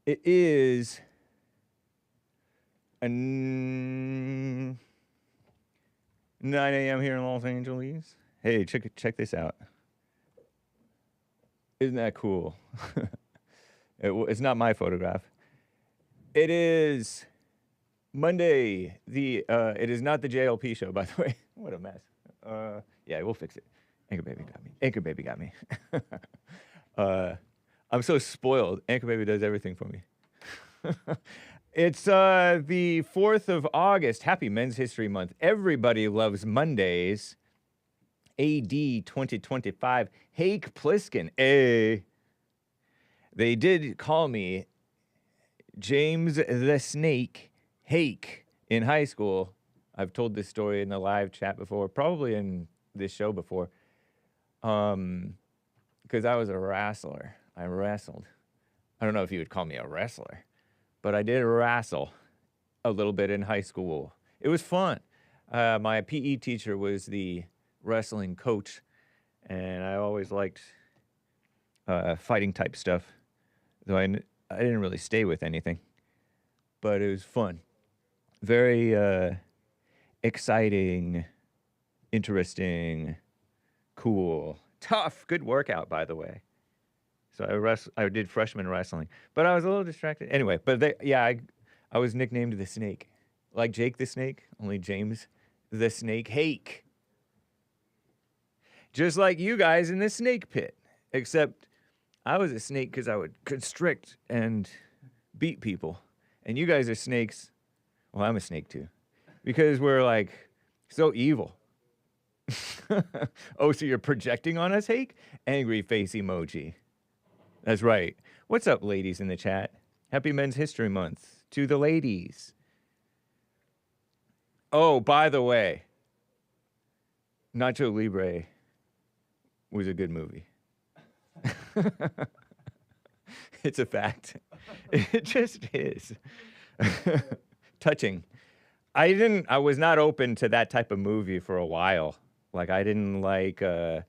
It is 9 a.m. here in Los Angeles. Hey, check this out. Isn't that cool? It's not my photograph. It is Monday. It is not the JLP show, by the way. What a mess. Yeah, we'll fix it. Anchor Baby got me. Anchor Baby got me. I'm so spoiled. Anchor Baby does everything for me. It's the 4th of August. Happy Men's History Month. Everybody loves Mondays. AD 2025. Hake Pliskin. They did call me James the Snake Hake in high school. I've told this story in the live chat before, probably in this show before. Because I was a wrestler. I wrestled. I don't know if you would call me a wrestler, but I did wrestle a little bit in high school. It was fun. My PE teacher was the wrestling coach, and I always liked fighting type stuff, though I didn't really stay with anything, but it was fun. Very exciting, interesting, cool, tough, good workout, by the way. So I did freshman wrestling, but I was a little distracted. Anyway, but I was nicknamed the Snake, like Jake the Snake, only James the Snake Hake. Just like you guys in the snake pit, except I was a snake because I would constrict and beat people, and you guys are snakes. Well, I'm a snake too, because we're like so evil. Oh, so you're projecting on us, Hake? Angry face emoji. That's right. What's up, ladies in the chat? Happy Men's History Month to the ladies. Oh, by the way, Nacho Libre was a good movie. It's a fact. It just is. Touching. I was not open to that type of movie for a while. Like I didn't like the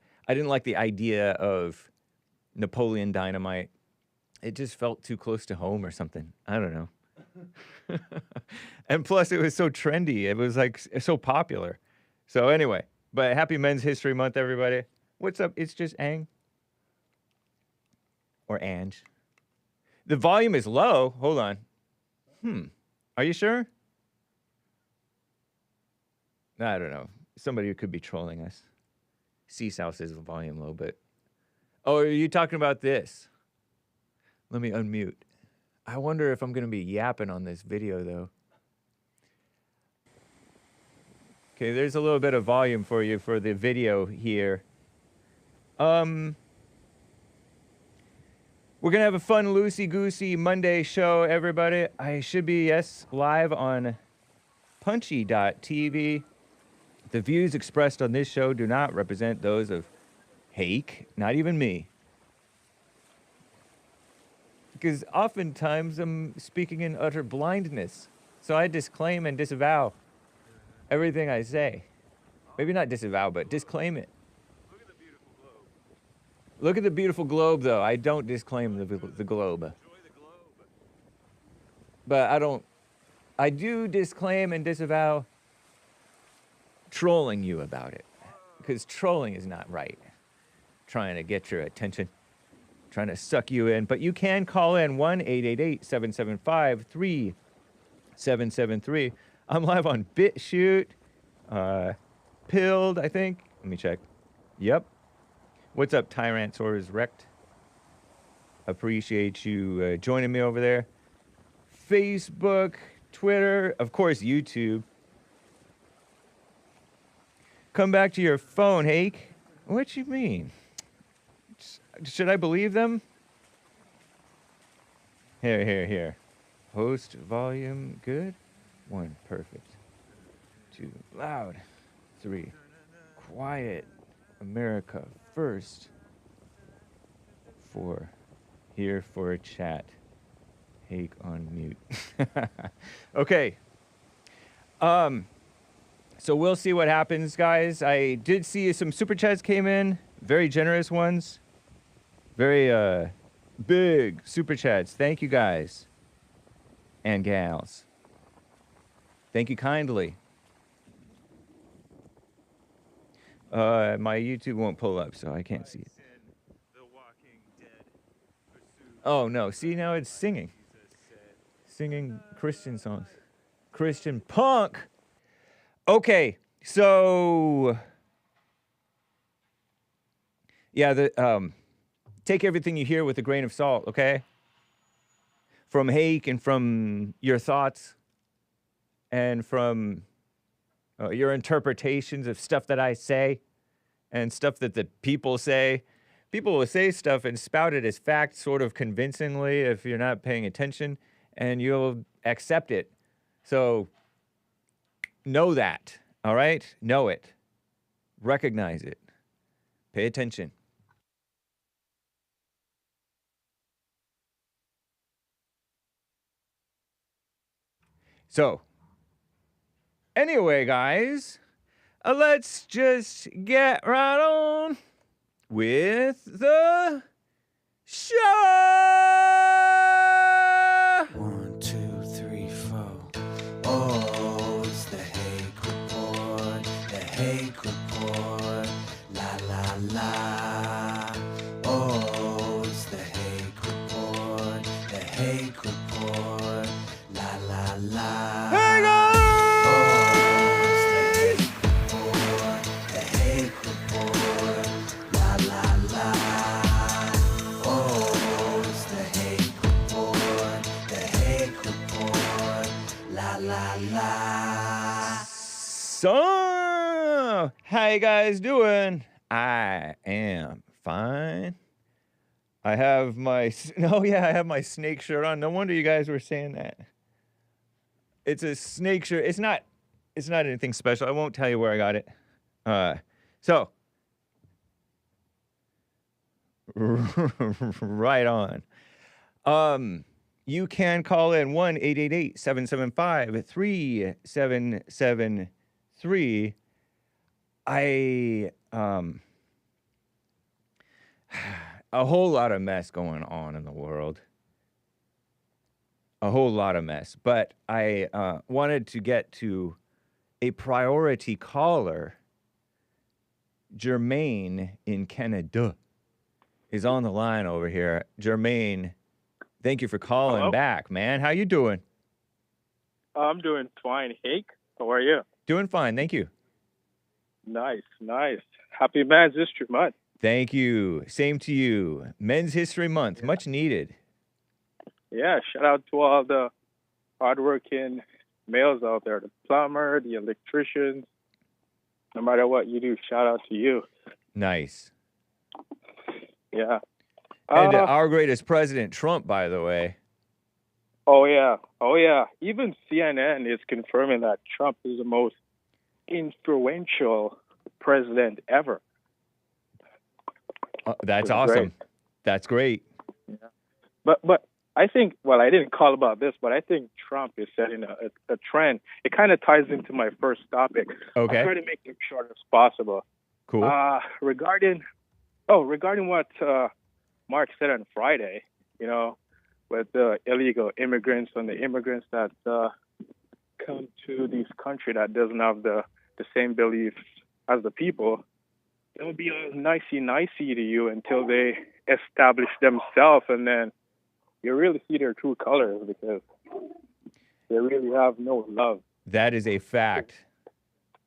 idea of Napoleon Dynamite. It just felt too close to home or something. I don't know. And plus it was so trendy. It was like so popular. So anyway, but happy Men's History Month, everybody. What's up? It's just Ang. Or Ange. The volume is low. Hold on. Are you sure? I don't know. Somebody could be trolling us. CSAL says the volume low, but... Oh, are you talking about this? Let me unmute. I wonder if I'm going to be yapping on this video, though. Okay, there's a little bit of volume for you for the video here. We're going to have a fun, loosey-goosey Monday show, everybody. I should be, yes, live on punchy.tv. The views expressed on this show do not represent those of Hake, not even me. Because oftentimes I'm speaking in utter blindness. So I disclaim and disavow everything I say. Maybe not disavow, but disclaim it. Look at the beautiful globe. Look at the beautiful globe, though. I don't disclaim the globe. Enjoy the globe. But I do disclaim and disavow trolling you about it. Because trolling is not right. Trying to get your attention. Trying to suck you in. But you can call in 1-888-775-3773. I'm live on BitChute. Pilled, I think. Let me check. Yep. What's up, Tyrannosaurus Rex? Appreciate you joining me over there. Facebook, Twitter, of course, YouTube. Come back to your phone, Hake. What you mean? Should I believe them? Here. Host volume, good. 1, perfect. 2, loud. 3, quiet. America first. 4, here for a chat. Hake on mute. Okay. So we'll see what happens, guys. I did see some super chats came in. Very generous ones. Very big super chats. Thank you guys and gals. Thank you kindly. My YouTube won't pull up, so I can't see it. Oh no, see now it's singing. Singing Christian songs. Christian punk. Okay, so yeah, take everything you hear with a grain of salt, okay? From Hake and from your thoughts and from your interpretations of stuff that I say and stuff that the people say. People will say stuff and spout it as fact sort of convincingly if you're not paying attention, and you'll accept it. So know that, all right? Know it. Recognize it. Pay attention. So, anyway, guys, let's just get right on with the show. 1, 2, 3, 4. Oh, it's the Hake Report. The Hake Report. La la la. Oh, it's the Hake Report. The Hake Report. La la la. Hey guys! So, how you guys doing? I am fine. I have my, oh yeah, I have my snake shirt on. No wonder you guys were saying that. It's a snake shirt. It's not anything special. I won't tell you where I got it. So, right on. You can call in 1-888-775-3773. A whole lot of mess going on in the world. A whole lot of mess. But I wanted to get to a priority caller. Jermaine in Canada is on the line over here. Jermaine, thank you for calling back, man. How you doing? I'm doing fine. Hake, how are you? Doing fine, thank you. Nice, nice. Happy Men's History Month. Thank you. Same to you. Men's History Month, much needed. Yeah, shout out to all the hardworking males out there, the plumber, the electricians. No matter what you do, shout out to you. Nice. Yeah. And our greatest president, Trump, by the way. Oh, yeah. Oh, yeah. Even CNN is confirming that Trump is the most influential president ever. That's Which is awesome. great. That's great. Yeah. But I think, well, I didn't call about this, but I think Trump is setting a trend. It kind of ties into my first topic. Okay. I'll try to make it short as possible. Cool. Regarding what Mark said on Friday, you know, with the illegal immigrants and the immigrants that come to this country that doesn't have the same beliefs as the people, it'll be all nicey to you until they establish themselves, and then you really see their true colors because they really have no love. That is a fact.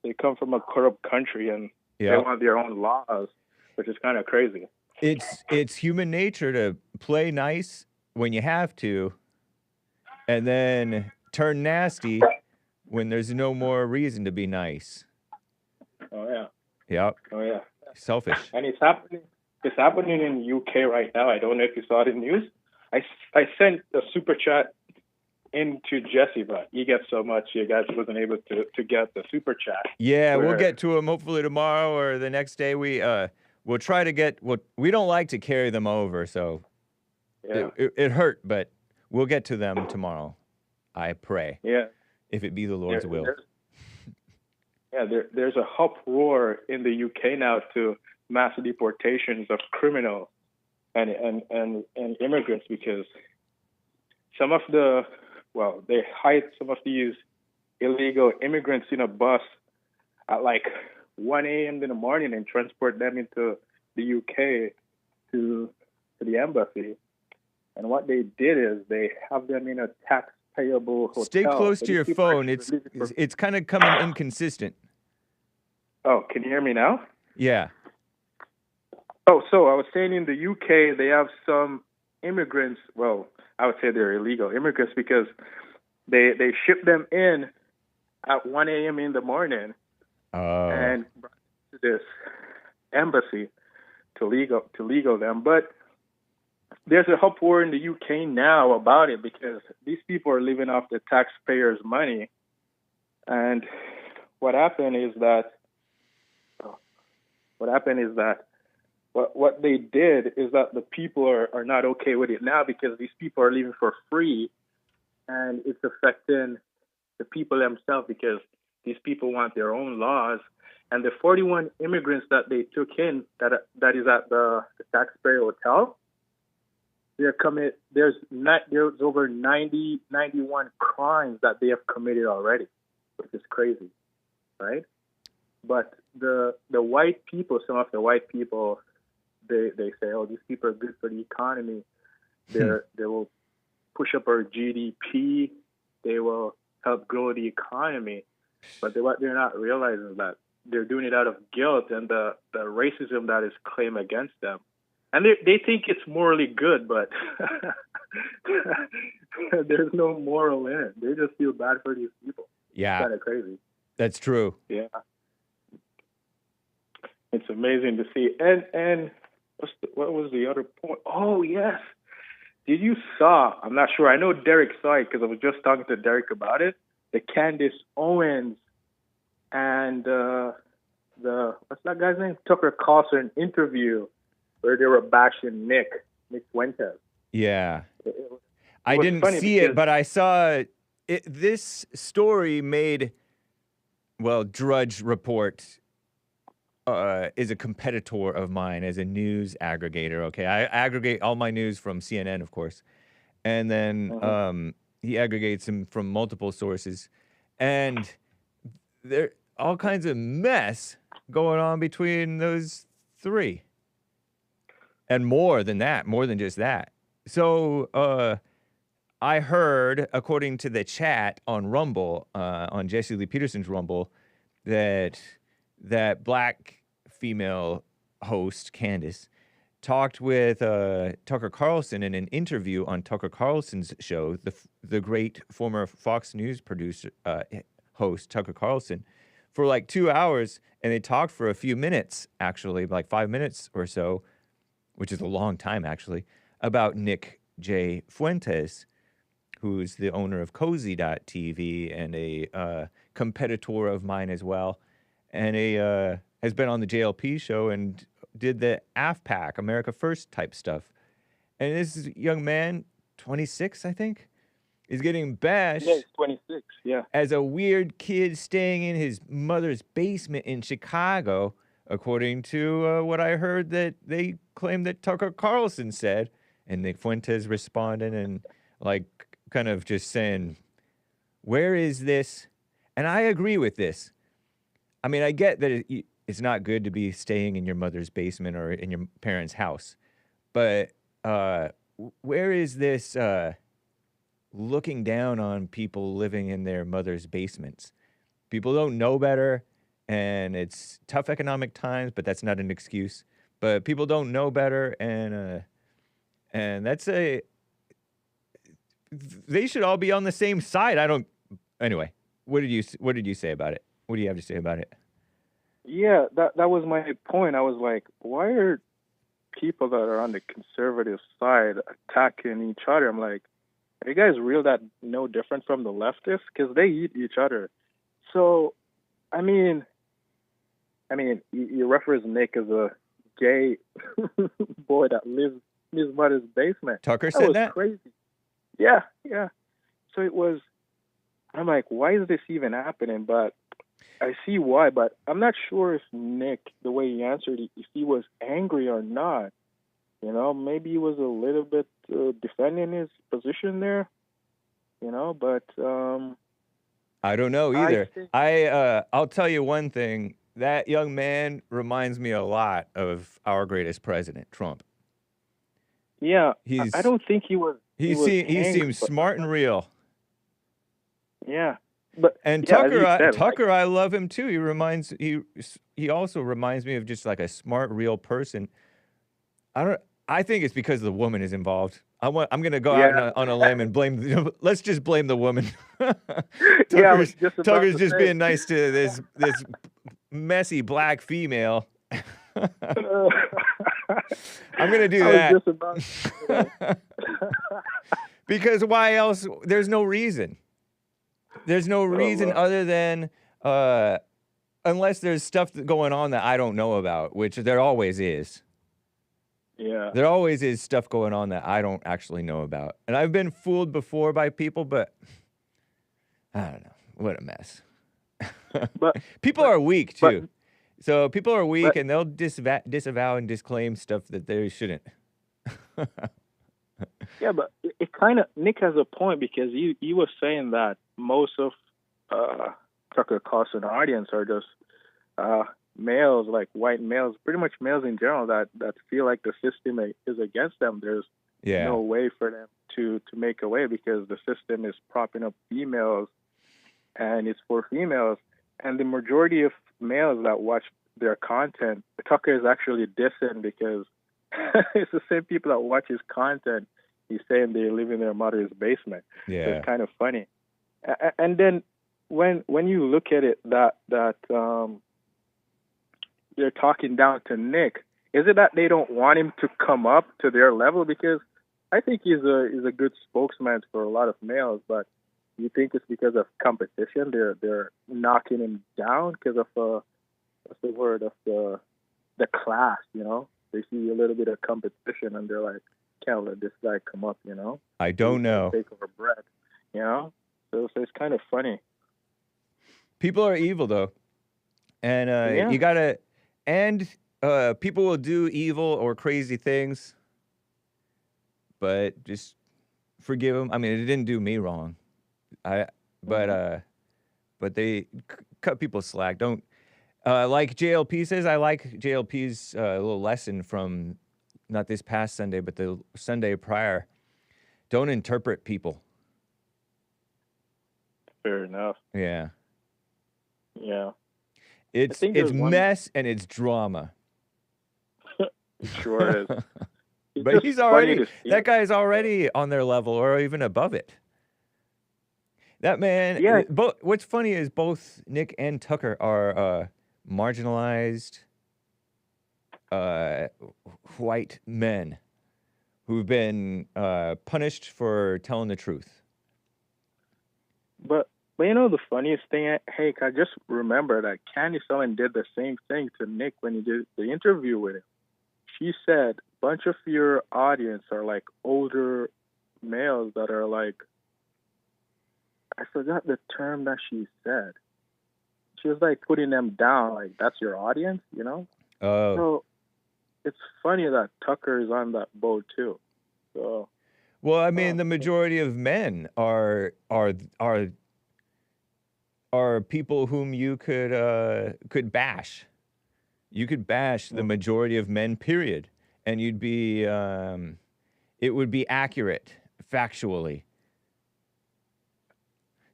They come from a corrupt country and they want their own laws, which is kind of crazy. It's human nature to play nice when you have to, and then turn nasty when there's no more reason to be nice. Oh yeah. Yep. Oh yeah. Selfish. And it's happening in the UK right now. I don't know if you saw the news. I sent a super chat into Jesse, but he gets so much you guys wasn't able to get the super chat. Yeah, we'll get to him hopefully tomorrow or the next day. We'll try to get. We don't like to carry them over, so yeah. it hurt, but we'll get to them tomorrow. I pray. Yeah. If it be the Lord's will. There's a uproar in the UK now to mass deportations of criminals. and immigrants, because some of they hide some of these illegal immigrants in a bus at like 1 a.m. in the morning and transport them into the UK to the embassy. And what they did is they have them in a tax payable hotel. Stay close to your phone. It's kind of coming inconsistent. Oh, can you hear me now? Yeah. Oh, so I was saying in the UK they have some immigrants. Well, I would say they're illegal immigrants because they ship them in at 1 a.m. in the morning and brought to this embassy to legal them. But there's a uproar in the UK now about it because these people are living off the taxpayers' money. And what happened is that what they did is that the people are not okay with it now because these people are living for free, and it's affecting the people themselves because these people want their own laws. And the 41 immigrants that they took in that is at the taxpayer hotel, there's over 91 crimes that they have committed already, which is crazy, right? But the white people, some of the white people, they say, oh, these people are good for the economy. They will push up our GDP. They will help grow the economy. But what they're not realizing is that they're doing it out of guilt and the racism that is claimed against them. And they think it's morally good, but there's no moral in it. They just feel bad for these people. Yeah. It's kind of crazy. That's true. Yeah. It's amazing to see. And what was the other point? Oh, yes. Did you saw, I'm not sure, I know Derek saw it because I was just talking to Derek about it, the Candace Owens and what's that guy's name? Tucker Carlson interview where they were bashing Nick Fuentes. Yeah. I didn't see it, but I saw it. This story made, Drudge Report is a competitor of mine as a news aggregator, okay? I aggregate all my news from CNN, of course. And then he aggregates them from multiple sources. And there all kinds of mess going on between those three. And more than that, more than just that. So I heard, according to the chat on Rumble, on Jesse Lee Peterson's Rumble, that black female host, Candace, talked with Tucker Carlson in an interview on Tucker Carlson's show, the great former Fox News producer, host, Tucker Carlson, for like 2 hours. And they talked for a few minutes, actually, like 5 minutes or so, which is a long time, actually, about Nick J. Fuentes, who's the owner of Cozy.tv and a competitor of mine as well, and has been on the JLP show and did the AFPAC, America First type stuff. And this young man, 26, I think, is getting bashed. Yeah, he's 26, yeah. As a weird kid staying in his mother's basement in Chicago, according to what I heard that they claim that Tucker Carlson said. And Nick Fuentes responded and kind of just saying, where is this? And I agree with this. I mean, I get that it's not good to be staying in your mother's basement or in your parents' house. But where is this looking down on people living in their mother's basements? People don't know better, and it's tough economic times, but that's not an excuse. But people don't know better, and that's they should all be on the same side. Anyway, what did you say about it? What do you have to say about it? Yeah, that was my point. I was like, why are people that are on the conservative side attacking each other? I'm like, are you guys real that no different from the leftists? Because they eat each other. So, I mean, you reference Nick as a gay boy that lives in his mother's basement. Tucker said that? Was crazy. Yeah. So it was, I'm like, why is this even happening? But I see why, but I'm not sure if Nick, the way he answered it, if he was angry or not. You know, maybe he was a little bit defending his position there. You know, but I don't know I either. think, I'll tell you one thing. That young man reminds me a lot of our greatest president, Trump. yeah, I He's don't think he was he hanged, seems but smart and real. yeah, but And yeah, as Tucker, you said, Tucker, I love him too. He also reminds me of just like a smart, real person. I think it's because the woman is involved. I'm gonna go out yeah, on a limb and blame. Let's just blame the woman. yeah, I was just about Tucker's to just say. being nice to this messy black female. I'm gonna do I was that. just about to say that. Because why else? There's no reason. There's no reason Lord. other than unless there's stuff going on that I don't know about, which there always is. Yeah, There always is stuff going on that I don't actually know about. And I've been fooled before by people, but I don't know. What a mess. but People are weak too. but So people are weak but and they'll disavow and disclaim stuff that they shouldn't. yeah, but it kind of Nick has a point because he was saying that most of Tucker Carlson audience are just males, like white males, pretty much males in general that feel like the system is against them. There's Yeah. no way for them to make a way because the system is propping up females and it's for females. And the majority of males that watch their content, Tucker is actually dissing because it's the same people that watch his content. He's saying they live in their mother's basement. So Yeah. it's kind of funny. And then when you look at it, that they're talking down to Nick, is it that they don't want him to come up to their level? Because I think he's a good spokesman for a lot of males, but you think it's because of competition? They're knocking him down because of what's the word, of the class, you know? They see a little bit of competition and they're like, can't let this guy come up, you know? I don't know. Take over bread, you know? So it's kind of funny. People are evil though. And Yeah. you gotta, and people will do evil or crazy things, but just forgive them. I mean, it didn't do me wrong. But they cut people slack. Don't, like JLP says, I like JLP's little lesson from not this past Sunday, but the Sunday prior. Don't interpret people. Fair enough. Yeah. Yeah. It's think there's one- mess and it's drama. It sure is. It's But just he's funny already, to see. that guy's already on their level or even above it. That man, Yeah. What's funny is both Nick and Tucker are marginalized white men who've been punished for telling the truth. But you know the funniest thing, Hake, I just remember that Candace-Tucker did the same thing to Nick when he did the interview with him. She said, a bunch of your audience are like older males that are like, I forgot the term that she said. She was like putting them down, like that's your audience, you know? Oh, So it's funny that Tucker is on that boat too. So well, I mean, the majority of men are people whom you could bash. You could bash the majority of men, period, and you'd be it would be accurate factually.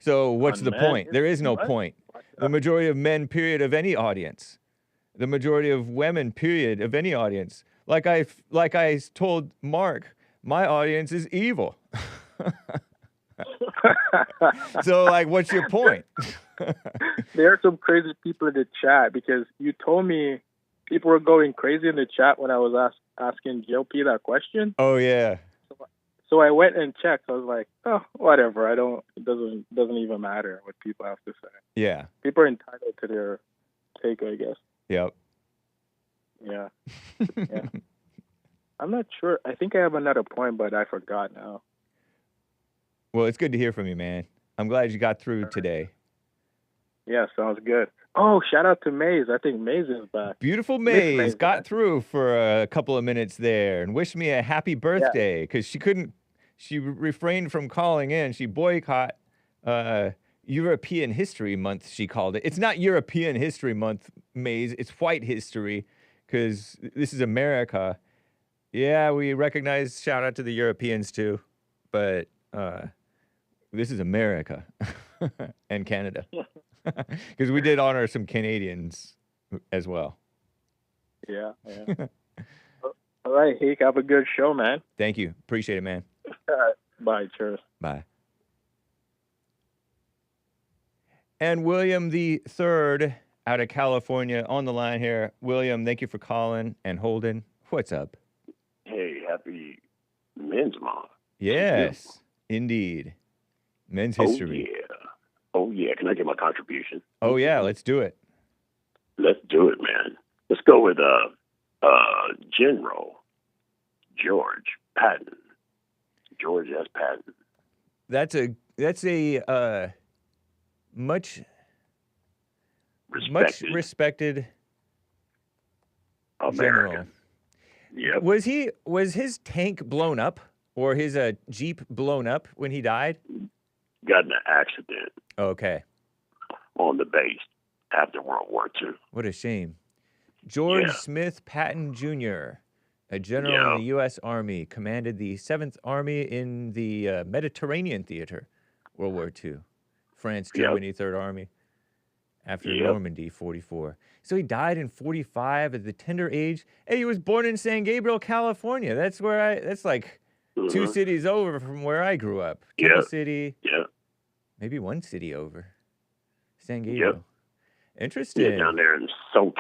So what's On the men? point? There is no What? point. The majority of men, period, of any audience. The majority of women, period, of any audience. Like I told Mark, my audience is evil. So, like, what's your point? there are some crazy people in the chat because you told me people were going crazy in the chat when I was asking JLP that question. Oh, yeah. So I went and checked. I was like, oh, whatever. It doesn't even matter what people have to say. Yeah. People are entitled to their take, I guess. Yep. Yeah. Yeah. I'm not sure. I think I have another point, but I forgot now. Well, it's good to hear from you, man. I'm glad you got through today. Yeah, sounds good. Oh, shout out to Maze. I think Maze is back. Beautiful Miss Maze Maze, got man. through for a couple of minutes there and wished me a happy Yeah. birthday because she refrained from calling in. She boycott European History Month, she called it. It's not European History Month, Maze. It's white history because this is America. Yeah, we recognize, shout out to the Europeans too, but this is America and Canada. Because we did honor some Canadians as well. Yeah. All right, Hake, have a good show, man. Thank you. Appreciate it, man. Bye, cheers. Bye. And William the Third out of California on the line here. William, thank you for calling and holding. What's up? Hey, happy Men's Month. Yes, indeed. Men's history. Oh, yeah. Can I get my contribution? Oh, yeah. Let's do it. Let's do it, man. Let's go with General George Patton. George S. Patton. That's a much respected general. Yep. Was his tank blown up or his Jeep blown up when he died? Got in an accident Okay. on the base after World War II. What a shame. George Yeah. Smith Patton Jr., a general in the U.S. Army, commanded the 7th Army in the Mediterranean Theater, World War II. France, Germany, 3rd Army, after Normandy, 44. So he died in 45 at the tender age. Hey, he was born in San Gabriel, California. That's like 2 cities over from where I grew up. Temple City. Yeah. Maybe 1 city over. San Gabriel. Yep. Interesting. Yeah, down there in SoCal.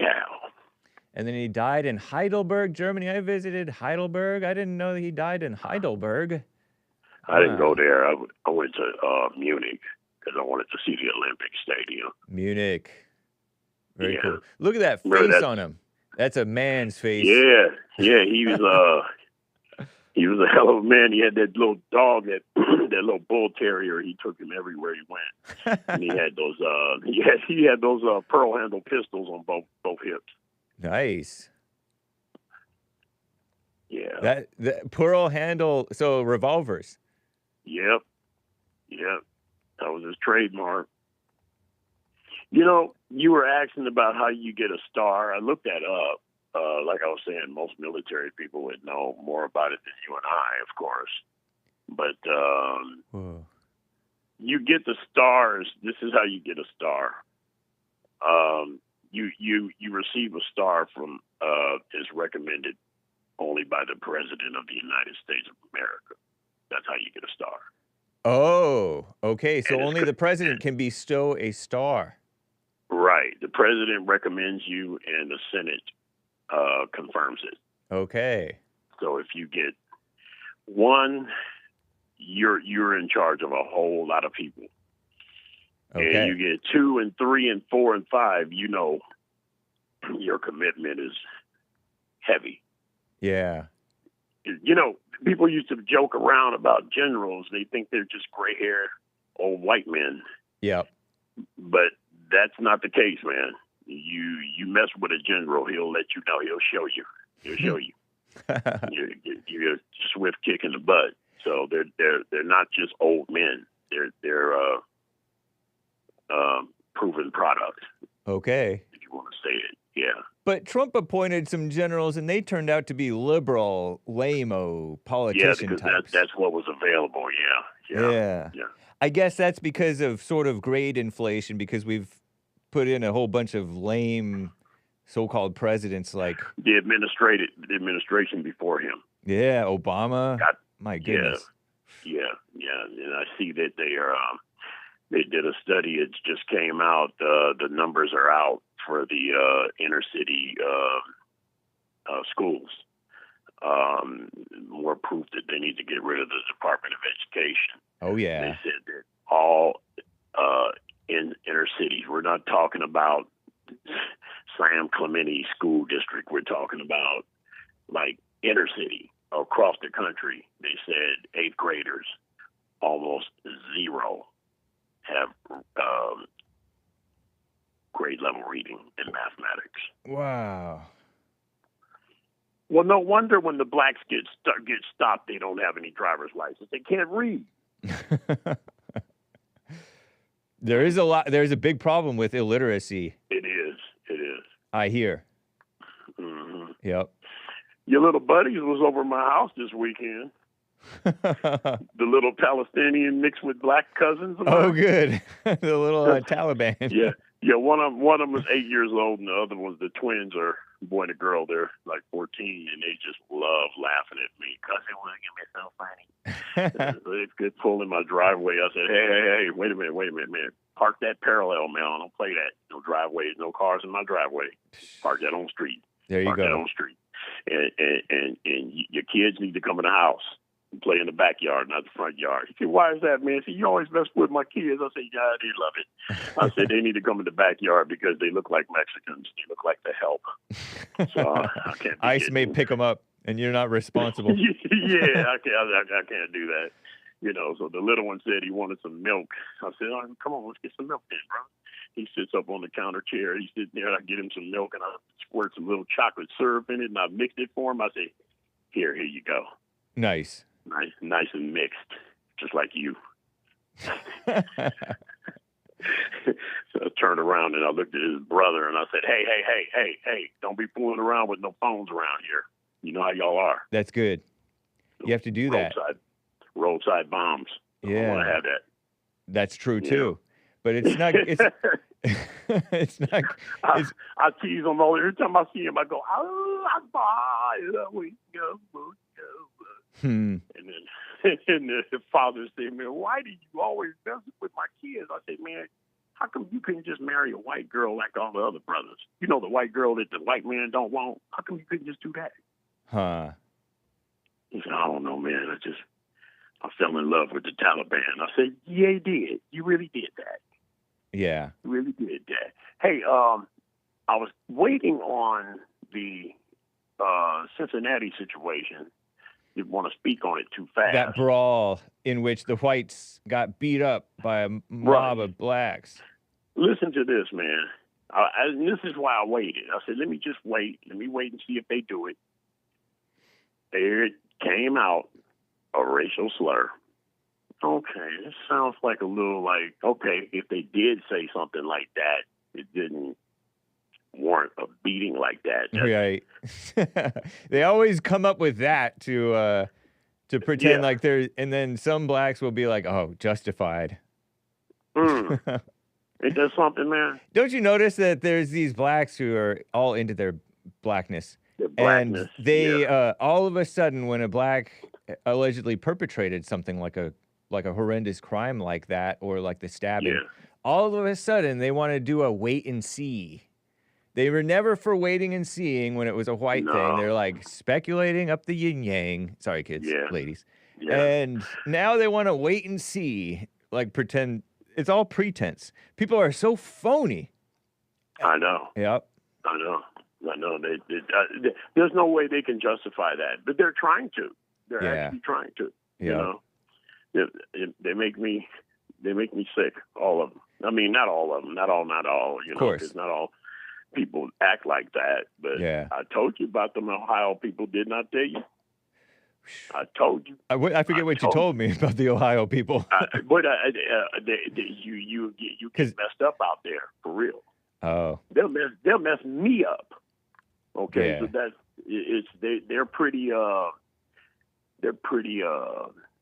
And then he died in Heidelberg, Germany. I visited Heidelberg. I didn't know that he died in Heidelberg. I didn't go there. I went to Munich because I wanted to see the Olympic Stadium. Munich. Very cool. Look at that face on him. That's a man's face. Yeah. He was he was a hell of a man. He had that little dog, that little bull terrier. He took him everywhere he went. And he had those he had those pearl handle pistols on both hips. Nice. Yeah. That pearl handle, so revolvers. Yep. That was his trademark. You know, you were asking about how you get a star. I looked that up. Like I was saying, most military people would know more about it than you and I, of course. But you get the stars. This is how you get a star. You receive a star from is recommended only by the President of the United States of America. That's how you get a star. Oh, okay. So only the president can bestow a star. Right. The president recommends you, and the Senate confirms it. Okay. So if you get 1, you're in charge of a whole lot of people. Okay. And you get 2 and 3 and 4 and 5, you know, your commitment is heavy. Yeah. You know, people used to joke around about generals. They think they're just gray-haired old white men. Yep. But that's not the case, man. You mess with a general, he'll let you know. He'll show you. You're a swift kick in the butt. So they're not just old men. They're proven products. Okay. If you want to say it, yeah. But Trump appointed some generals, and they turned out to be liberal, lame-o politician types. That's what was available. Yeah. I guess that's because of sort of grade inflation, because we've put in a whole bunch of lame so-called presidents like the administration before him. Yeah, Obama. My goodness. Yeah. And I see that they did a study. It just came out. The numbers are out for the inner city schools. More proof that they need to get rid of the Department of Education. Oh, yeah. They said that all in inner cities. We're not talking about Sam Clementi School District. We're talking about like inner city across the country. They said 8th graders, almost 0, have grade level reading and mathematics. Wow. Well, no wonder when the blacks get stopped, they don't have any driver's license. They can't read. There's a big problem with illiteracy. It is. I hear. Mm-hmm. Yep. Your little buddies was over at my house this weekend. The little Palestinian mixed with black cousins of Oh, mine. good. The little Taliban. Yeah. One of them was 8 years old, and the other was the twins are a boy and a girl. They're like 14, and they just love laughing at me because they want to get me so funny. So it's good pulling my driveway. I said, hey, wait a minute. Park that parallel, man. I don't play that. No driveways, no cars in my driveway. Park that on the street. There you Park that go. on the street. And your kids need to come in the house and play in the backyard, not the front yard. He said, why is that, man? He said, you always mess with my kids. I said, yeah, they love it. I said, they need to come in the backyard because they look like Mexicans. They look like the help. So I can't. ICE may pick them up, and you're not responsible. Yeah, I can't do that. You know, so the little one said he wanted some milk. I said, oh, come on, let's get some milk then, bro. He sits up on the counter chair. He's sitting there, and I get him some milk, and I squirt some little chocolate syrup in it, and I mixed it for him. I say, here you go. Nice. Nice and mixed, just like you. So I turned around, and I looked at his brother, and I said, hey, don't be fooling around with no phones around here. You know how y'all are. That's good. You have to do that. Roadside bombs. Yeah. I want to have that. That's true, too. But it's not, it's not, I tease him all every time I see him. I go, we go. Hmm. And then the father said, man, why do you always mess with my kids? I said, man, how come you couldn't just marry a white girl like all the other brothers? You know, the white girl that the white man don't want. How come you couldn't just do that? Huh. He said, I don't know, man. I fell in love with the Taliban. I said, yeah, you did. You really did that. Yeah. You really did that. Hey, I was waiting on the Cincinnati situation. Didn't want to speak on it too fast. That brawl in which the whites got beat up by a mob of blacks. Listen to this, man. And this is why I waited. I said, let me just wait. Let me wait and see if they do it. There it came out, a racial slur. Okay, this sounds like a little like, okay, if they did say something like that, it didn't warrant a beating like that. Right. They always come up with that to pretend like they're, and then some blacks will be like, oh, justified. Ain't that something, man? Don't you notice that there's these blacks who are all into their blackness? And they all of a sudden, when a black allegedly perpetrated something like a horrendous crime like that, or like the stabbing, all of a sudden they want to do a wait and see. They were never for waiting and seeing when it was a white thing. They're like speculating up the yin yang. Sorry, kids, ladies. Yeah. And now they want to wait and see, like pretend it's all pretense. People are so phony. I know. Yep. I know. There's no way they can justify that, but they're trying to. They're actually trying to. You know, they make me sick. All of them. I mean, not all of them. Not all. You know, because not all people act like that. But I told you about them Ohio people. Did not tell you. I told you. I forget what you told me about the Ohio people. But you get messed up out there for real. Oh, they'll mess me up. Okay, so they're pretty.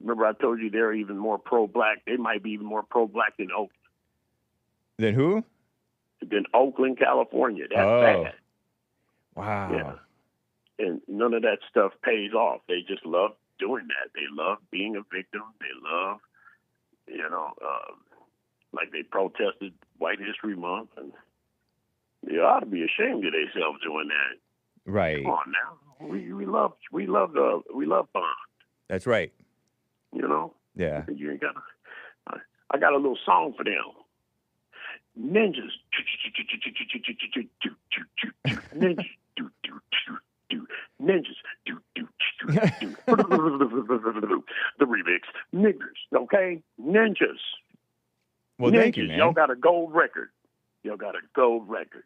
Remember, I told you they're even more pro-black. They might be even more pro-black than Oakland. Than who? Than Oakland, California. That's bad. Wow. Yeah. And none of that stuff pays off. They just love doing that. They love being a victim. They love, like they protested White History Month, and they ought to be ashamed of themselves doing that. Right. Come on now. We love fun. That's right. You know? Yeah. You ain't got. I got a little song for them. Ninjas. Ninjas. Ninjas. The remix. Niggers. Okay? Ninjas. Well, Ninjas. thank you, man. Y'all got a gold record. Y'all got a gold record.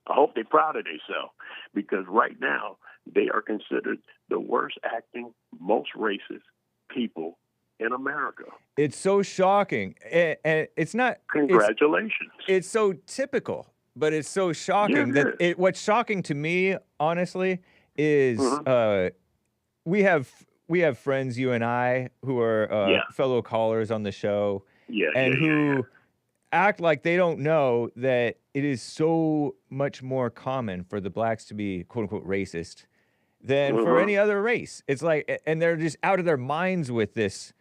I hope they're proud of themselves because right now they are considered the worst acting, most racist people in America. It's so shocking. And it's not. Congratulations. It's so typical, but it's so shocking that what's shocking to me, honestly, is we have friends, you and I, who are fellow callers on the show, who act like they don't know that it is so much more common for the blacks to be quote unquote racist than for any other race. It's like, and they're just out of their minds with this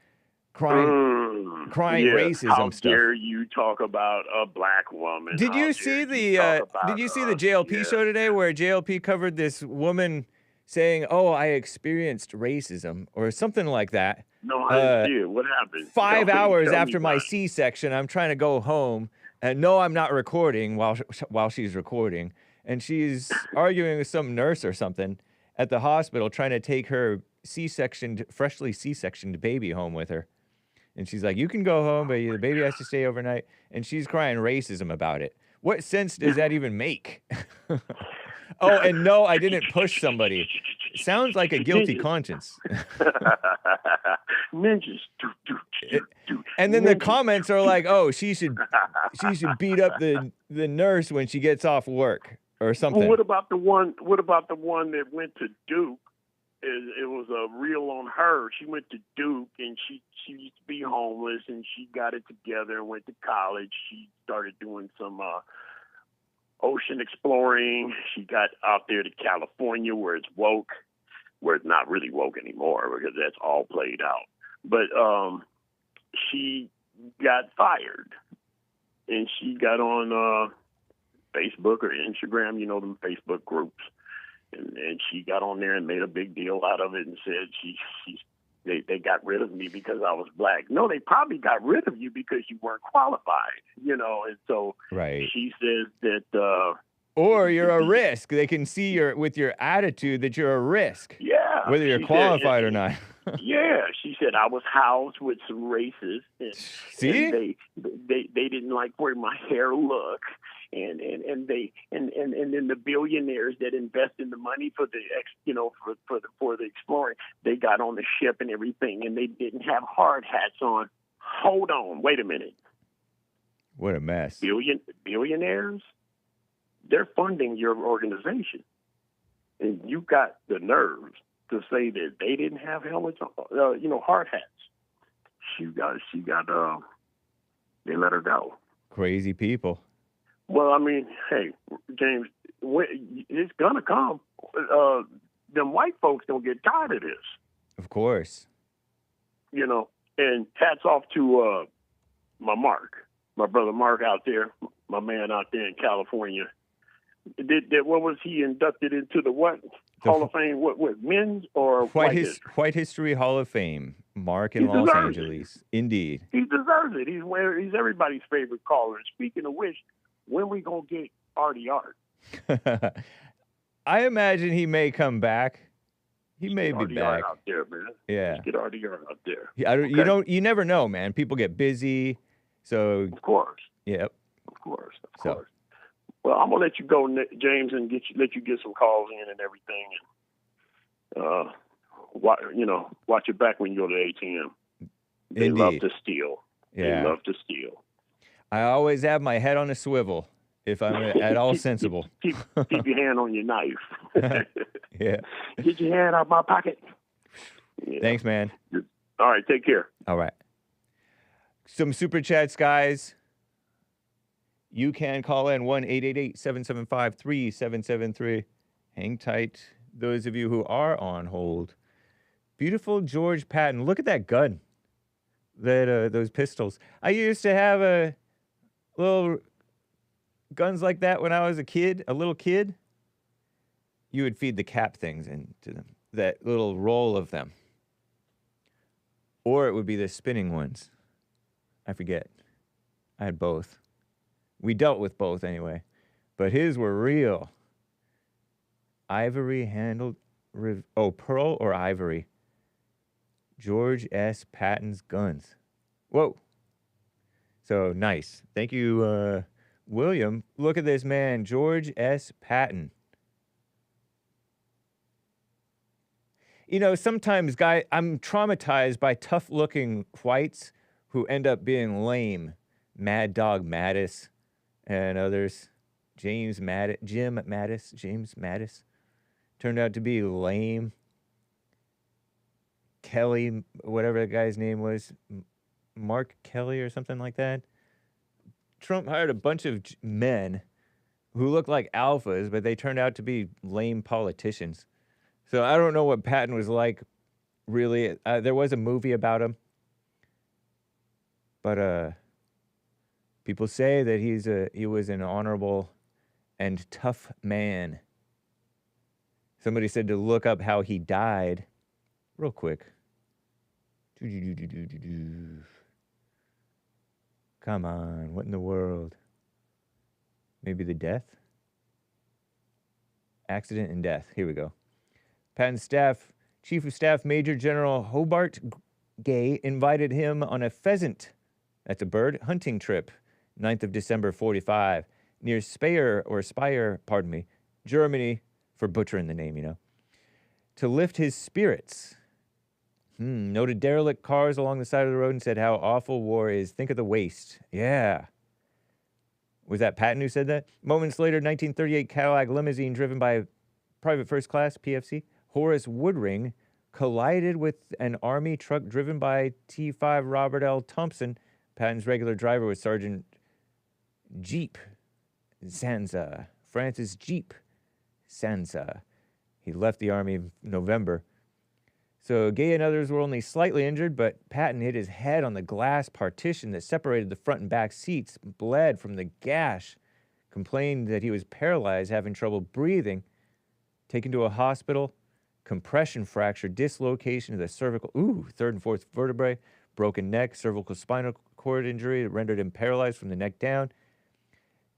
crying racism How stuff. dare you talk about a black woman? Did you see the JLP show today where JLP covered this woman saying, "Oh, I experienced racism" or something like that? No, I didn't see it. What happened? 5 hours after my C-section, I'm trying to go home, and no, I'm not recording while she's recording, and she's arguing with some nurse or something at the hospital, trying to take her freshly C-sectioned baby home with her. And she's like, "You can go home, but the baby has to stay overnight." And she's crying racism about it. What sense does that even make? Oh, and no, I didn't push somebody. Sounds like a guilty conscience. Ninjas. And then the comments are like, "Oh, she should beat up the nurse when she gets off work or something." Well, what about the one that went to Duke? It was a reel on her. She went to Duke and she used to be homeless and she got it together and went to college. She started doing some ocean exploring. She got out there to California where it's woke, where it's not really woke anymore because that's all played out. But she got fired and she got on Facebook or Instagram, you know, them Facebook groups. And she got on there and made a big deal out of it and said they got rid of me because I was black. No, they probably got rid of you because you weren't qualified, you know. And so she says that or you're a risk. They can see with your attitude that you're a risk. Yeah. Whether you're qualified or not. Yeah, she said I was housed with some racists. And, see? And they didn't like where my hair looked. And then the billionaires that invest in the money for for the exploring, they got on the ship and everything, and they didn't have hard hats on. Hold on, wait a minute. What a mess. Billionaires, they're funding your organization, and you got the nerves to say that they didn't have helmets on, hard hats. She got. They let her go. Crazy people. Well, I mean, hey, James, it's gonna come. Them white folks don't get tired of this. Of course. You know, and hats off to my brother Mark out there, my man out there in California. What was he inducted into the what? Hall of Fame? What men's or white history? White History Hall of Fame. Mark in Los Angeles. Indeed. He deserves it. He's everybody's favorite caller. And speaking of which, when we gonna get Artie Art? I imagine he may come back. He may be back out there, man. Yeah, let's get Artie Art out there. Yeah, you never know, man. People get busy, so of course. Yep. Of course. Well, I'm gonna let you go, James, and let you get some calls in and everything. And watch your back when you go to the ATM. They love to steal. Yeah. They love to steal. I always have my head on a swivel if I'm at all sensible. Keep your hand on your knife. Yeah. Get your hand out my pocket. Yeah. Thanks, man. All right, take care. All right. Some super chats, guys. You can call in 1-888-775-3773. Hang tight, those of you who are on hold. Beautiful George Patton. Look at that gun. Those pistols. I used to have little guns like that when I was a little kid. You would feed the cap things into them, that little roll of them. Or it would be the spinning ones. I forget. I had both. We dealt with both anyway. But his were real. Ivory handled, pearl or ivory? George S. Patton's guns. Whoa. So nice. Thank you William, look at this man, George S. Patton. You know, sometimes, I'm traumatized by tough-looking whites who end up being lame. Mad Dog Mattis and others. James Mattis turned out to be lame. Kelly, whatever that guy's name was, Mark Kelly or something like that. Trump hired a bunch of men who looked like alphas, but they turned out to be lame politicians. So I don't know what Patton was like, really. There was a movie about him. But people say that he was an honorable and tough man. Somebody said to look up how he died. Real quick. Come on, what in the world? Maybe the death? Accident and death. Here we go. Patton's staff, Chief of Staff Major General Hobart Gay invited him on a pheasant, that's a bird, hunting trip, 9th of December 45, near Speyer, Germany, for butchering the name, you know, to lift his spirits. Noted derelict cars along the side of the road and said how awful war is. Think of the waste. Yeah. Was that Patton who said that? Moments later, 1938 Cadillac limousine driven by private first class, PFC, Horace Woodring, collided with an Army truck driven by T5 Robert L. Thompson. Patton's regular driver was Sergeant Jeep Sansa, Francis Jeep Sansa. He left the Army in November. So Gay and others were only slightly injured, but Patton hit his head on the glass partition that separated the front and back seats, bled from the gash, complained that he was paralyzed, having trouble breathing, taken to a hospital, compression fracture, dislocation of the cervical, third and fourth vertebrae, broken neck, cervical spinal cord injury that rendered him paralyzed from the neck down.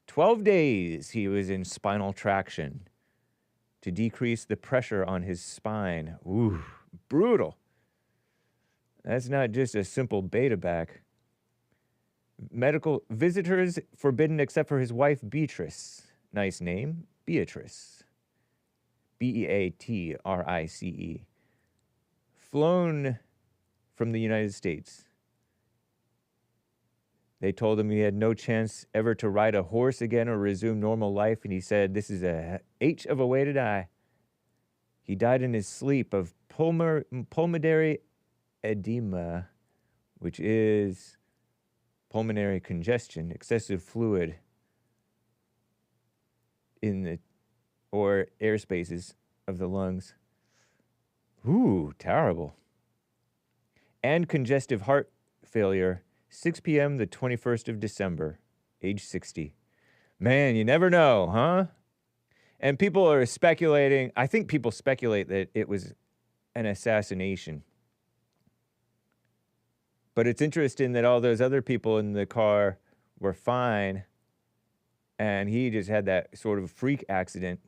12 days he was in spinal traction to decrease the pressure on his spine. Brutal. That's not just a simple beta back. Medical visitors forbidden except for his wife, Beatrice. Nice name, Beatrice. Beatrice. Flown from the United States. They told him he had no chance ever to ride a horse again or resume normal life, and he said, this is a H of a way to die. He died in his sleep of pulmonary edema, which is pulmonary congestion, excessive fluid in the or air spaces of the lungs. Terrible. And congestive heart failure, 6 p.m. the 21st of December, age 60. Man, you never know, huh? And people are speculating, I think people speculate that it was an assassination. But it's interesting that all those other people in the car were fine, and he just had that sort of freak accident,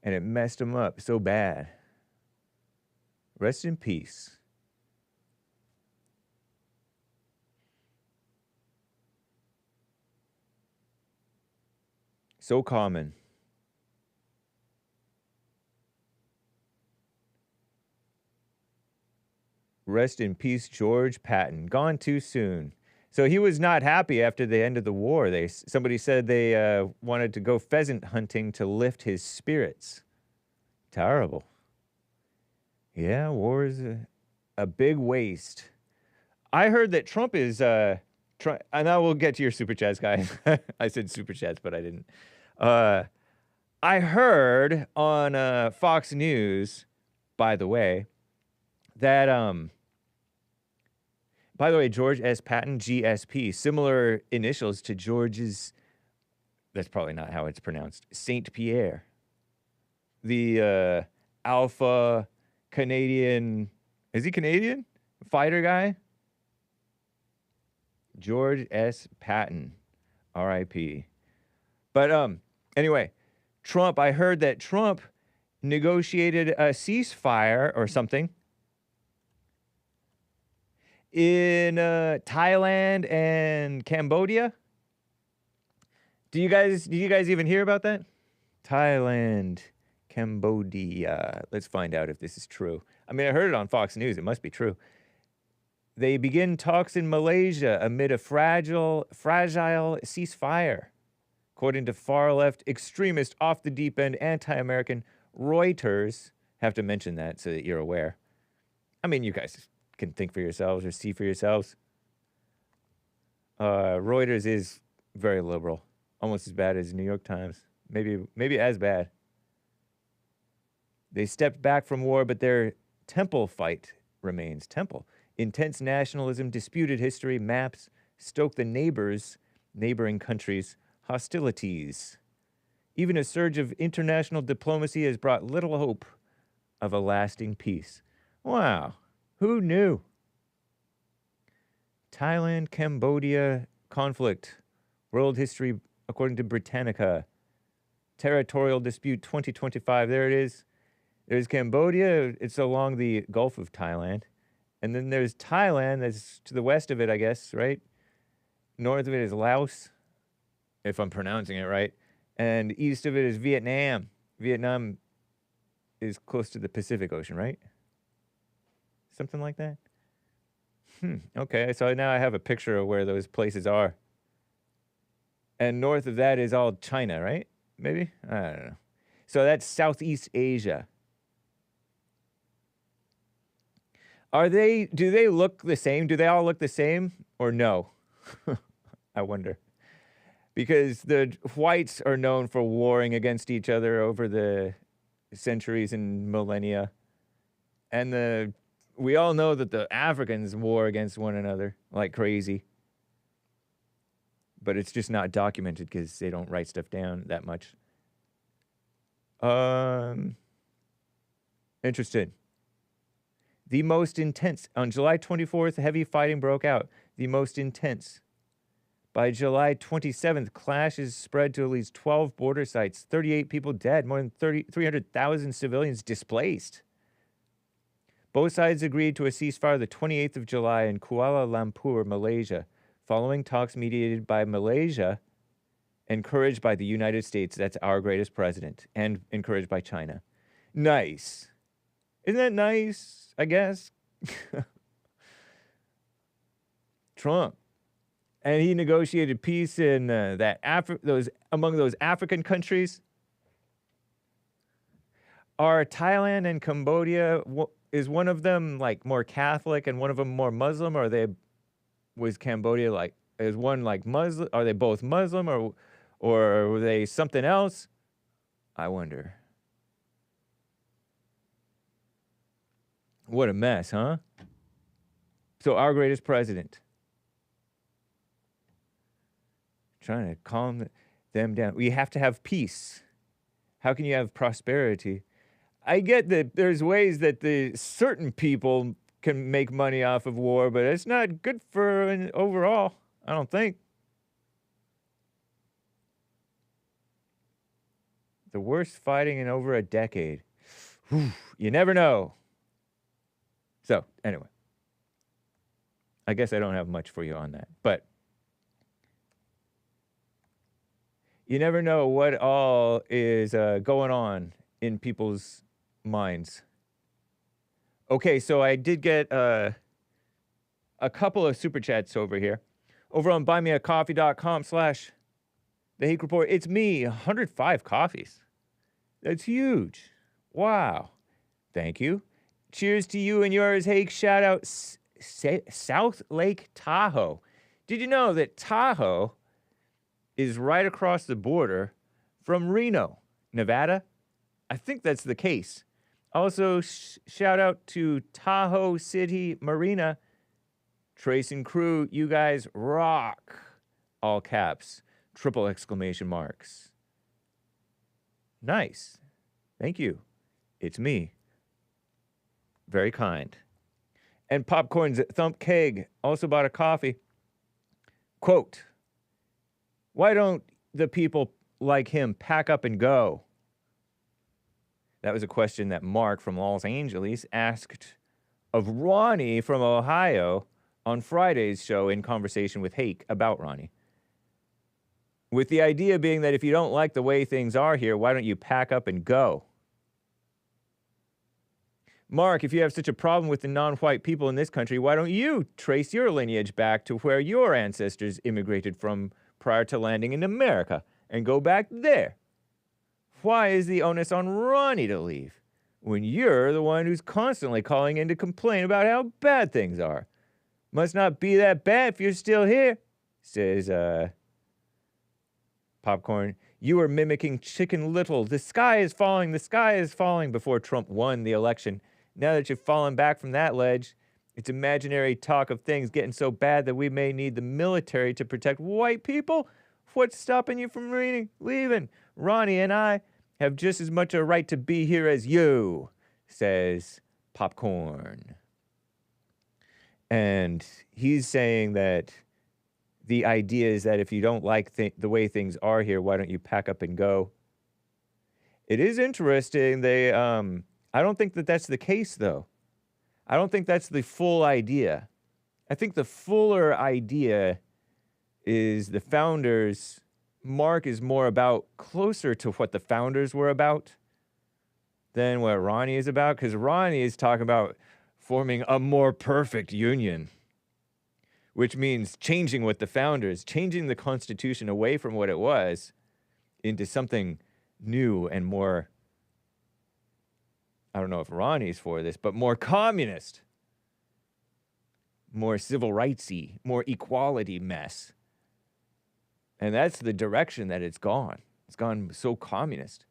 and it messed him up so bad. Rest in peace. So common. Rest in peace, George Patton. Gone too soon. So he was not happy after the end of the war. Somebody said they wanted to go pheasant hunting to lift his spirits. Terrible. Yeah, war is a big waste. I heard that Trump is... and now we'll get to your super chats, guys. I said super chats, but I didn't. I heard on Fox News, by the way, that by the way, George S. Patton, GSP, similar initials to George's. That's probably not how it's pronounced. Saint Pierre, the alpha Canadian. Is he Canadian? Fighter guy. George S. Patton, R.I.P. But anyway, Trump, I heard that Trump negotiated a ceasefire or something in Thailand and Cambodia. Did you guys even hear about that? Thailand, Cambodia. Let's find out if this is true. I mean, I heard it on Fox News. It must be true. They begin talks in Malaysia amid a fragile ceasefire, according to far-left extremist, off-the-deep-end, anti-American Reuters. Have to mention that so that you're aware. I mean, you guys can think for yourselves or see for yourselves. Reuters is very liberal, almost as bad as New York Times. Maybe as bad. They stepped back from war, but their temple fight remains. Temple. Intense nationalism, disputed history, maps, stoke the neighboring countries' hostilities. Even a surge of international diplomacy has brought little hope of a lasting peace. Wow. Who knew? Thailand, Cambodia conflict. World history according to Britannica. Territorial dispute 2025. There it is. There's Cambodia. It's along the Gulf of Thailand. And then there's Thailand. That's to the west of it, I guess, right? North of it is Laos, if I'm pronouncing it right. And east of it is Vietnam. Vietnam is close to the Pacific Ocean, right? Something like that? Okay, so now I have a picture of where those places are. And north of that is all China, right? Maybe? I don't know. So that's Southeast Asia. Do they look the same? Do they all look the same or no? I wonder. Because the whites are known for warring against each other over the centuries and millennia. And we all know that the Africans war against one another like crazy. But it's just not documented because they don't write stuff down that much. Interesting. The most intense. On July 24th, heavy fighting broke out. The most intense. By July 27th, clashes spread to at least 12 border sites. 38 people dead. More than 300,000 civilians displaced. Both sides agreed to a ceasefire the 28th of July in Kuala Lumpur, Malaysia, following talks mediated by Malaysia, encouraged by the United States, that's our greatest president, and encouraged by China. Nice. Isn't that nice, I guess? Trump. And he negotiated peace in among those African countries. Are Thailand and Cambodia, is one of them like more Catholic and one of them more Muslim? Or was Cambodia like, is one like Muslim? Are they both Muslim or were they something else? I wonder. What a mess, huh? So our greatest president. Trying to calm them down. We have to have peace. How can you have prosperity? I get that there's ways that certain people can make money off of war, but it's not good for an overall, I don't think. The worst fighting in over a decade. Whew, you never know. So, anyway. I guess I don't have much for you on that, but you never know what all is going on in people's minds. Okay, so I did get a couple of super chats over here. Over on buymeacoffee.com/The Hake Report. It's me, 105 coffees. That's huge. Wow. Thank you. Cheers to you and yours, Hake. Shout out South Lake Tahoe. Did you know that Tahoe is right across the border from Reno, Nevada? I think that's the case. Also, shout out to Tahoe City Marina. Trace and crew, you guys rock. All caps, triple exclamation marks. Nice. Thank you. It's me. Very kind. And Popcorn's Thump Keg also bought a coffee. Quote, why don't the people like him pack up and go? That was a question that Mark from Los Angeles asked of Ronnie from Ohio on Friday's show in conversation with Hake about Ronnie. With the idea being that if you don't like the way things are here, why don't you pack up and go? Mark, if you have such a problem with the non-white people in this country, why don't you trace your lineage back to where your ancestors immigrated from prior to landing in America and go back there? Why is the onus on Ronnie to leave when you're the one who's constantly calling in to complain about how bad things are? Must not be that bad if you're still here, says Popcorn. You are mimicking Chicken Little. The sky is falling before Trump won the election. Now that you've fallen back from that ledge, it's imaginary talk of things getting so bad that we may need the military to protect white people. What's stopping you from leaving? Ronnie and I have just as much a right to be here as you, says Popcorn. And he's saying that the idea is that if you don't like the way things are here, why don't you pack up and go? It is interesting. I don't think that that's the case, though. I don't think that's the full idea. I think the fuller idea is the founders. Mark is more closer to what the founders were about than what Ronnie is about, because Ronnie is talking about forming a more perfect union, which means changing what the founders, changing the Constitution away from what it was into something new and more, I don't know if Ronnie's for this, but more communist, more civil rightsy, more equality mess. And that's the direction that it's gone. It's gone so communist.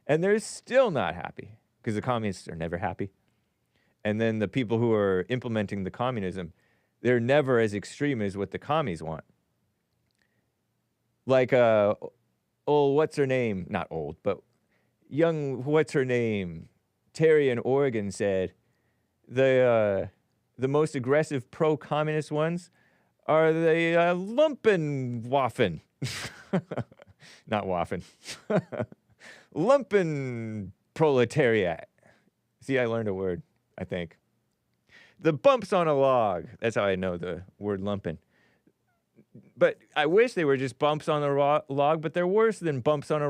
And they're still not happy, because the communists are never happy. And then the people who are implementing the communism, they're never as extreme as what the commies want. Like, what's her name? Not old, but young, what's her name? Terry in Oregon said, the most aggressive pro-communist ones are the Lumpenwaffen. Not Waffen. Lumpenproletariat. See, I learned a word, I think. The bumps on a log. That's how I know the word lumpen. But I wish they were just bumps on the log, but they're worse than bumps on a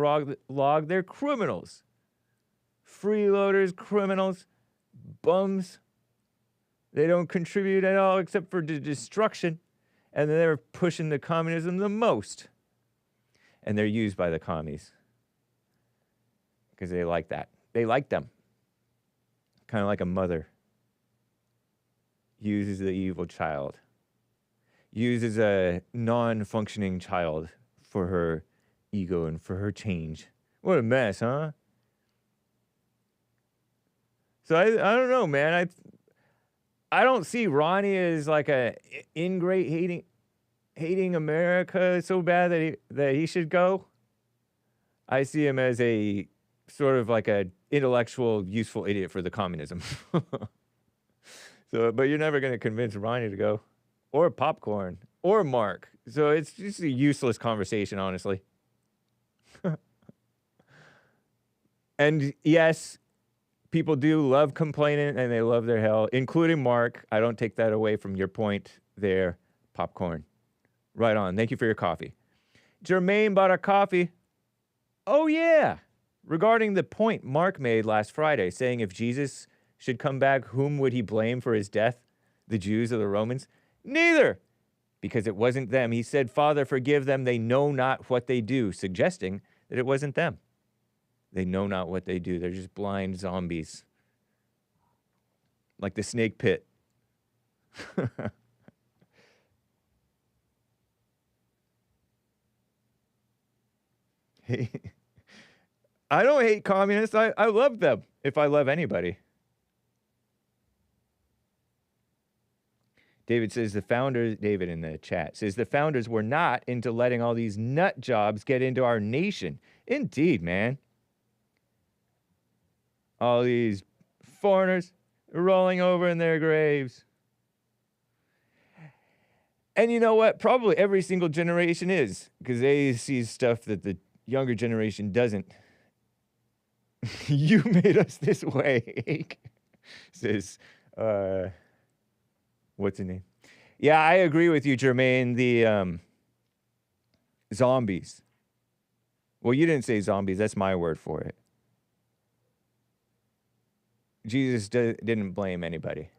log. They're criminals. Freeloaders, criminals, bums. They don't contribute at all except for destruction. And they're pushing the communism the most. And they're used by the commies. Because they like that. They like them. Kind of like a mother uses the evil child. Uses a non-functioning child for her ego and for her change. What a mess, huh? So I don't know, man. I don't see Ronnie as like a ingrate hating America so bad that he should go. I see him as a sort of like a intellectual, useful idiot for the communism. So, but you're never going to convince Ronnie to go, or Popcorn, or Mark. So it's just a useless conversation, honestly. And yes, people do love complaining, and they love their hell, including Mark. I don't take that away from your point there, Popcorn. Right on. Thank you for your coffee. Jermaine bought a coffee. Oh, yeah. Regarding the point Mark made last Friday, saying if Jesus should come back, whom would he blame for his death? The Jews or the Romans? Neither, because it wasn't them. He said, Father, forgive them. They know not what they do, suggesting that it wasn't them. They know not what they do. They're just blind zombies. Like the snake pit. Hey, I don't hate communists. I love them, if I love anybody. David says David in the chat says the founders were not into letting all these nut jobs get into our nation. Indeed, man. All these foreigners rolling over in their graves. And you know what? Probably every single generation is, because they see stuff that the younger generation doesn't. You made us this way, Hake. Says, what's his name? Yeah, I agree with you, Jermaine. Zombies. Well, you didn't say zombies. That's my word for it. Jesus didn't blame anybody.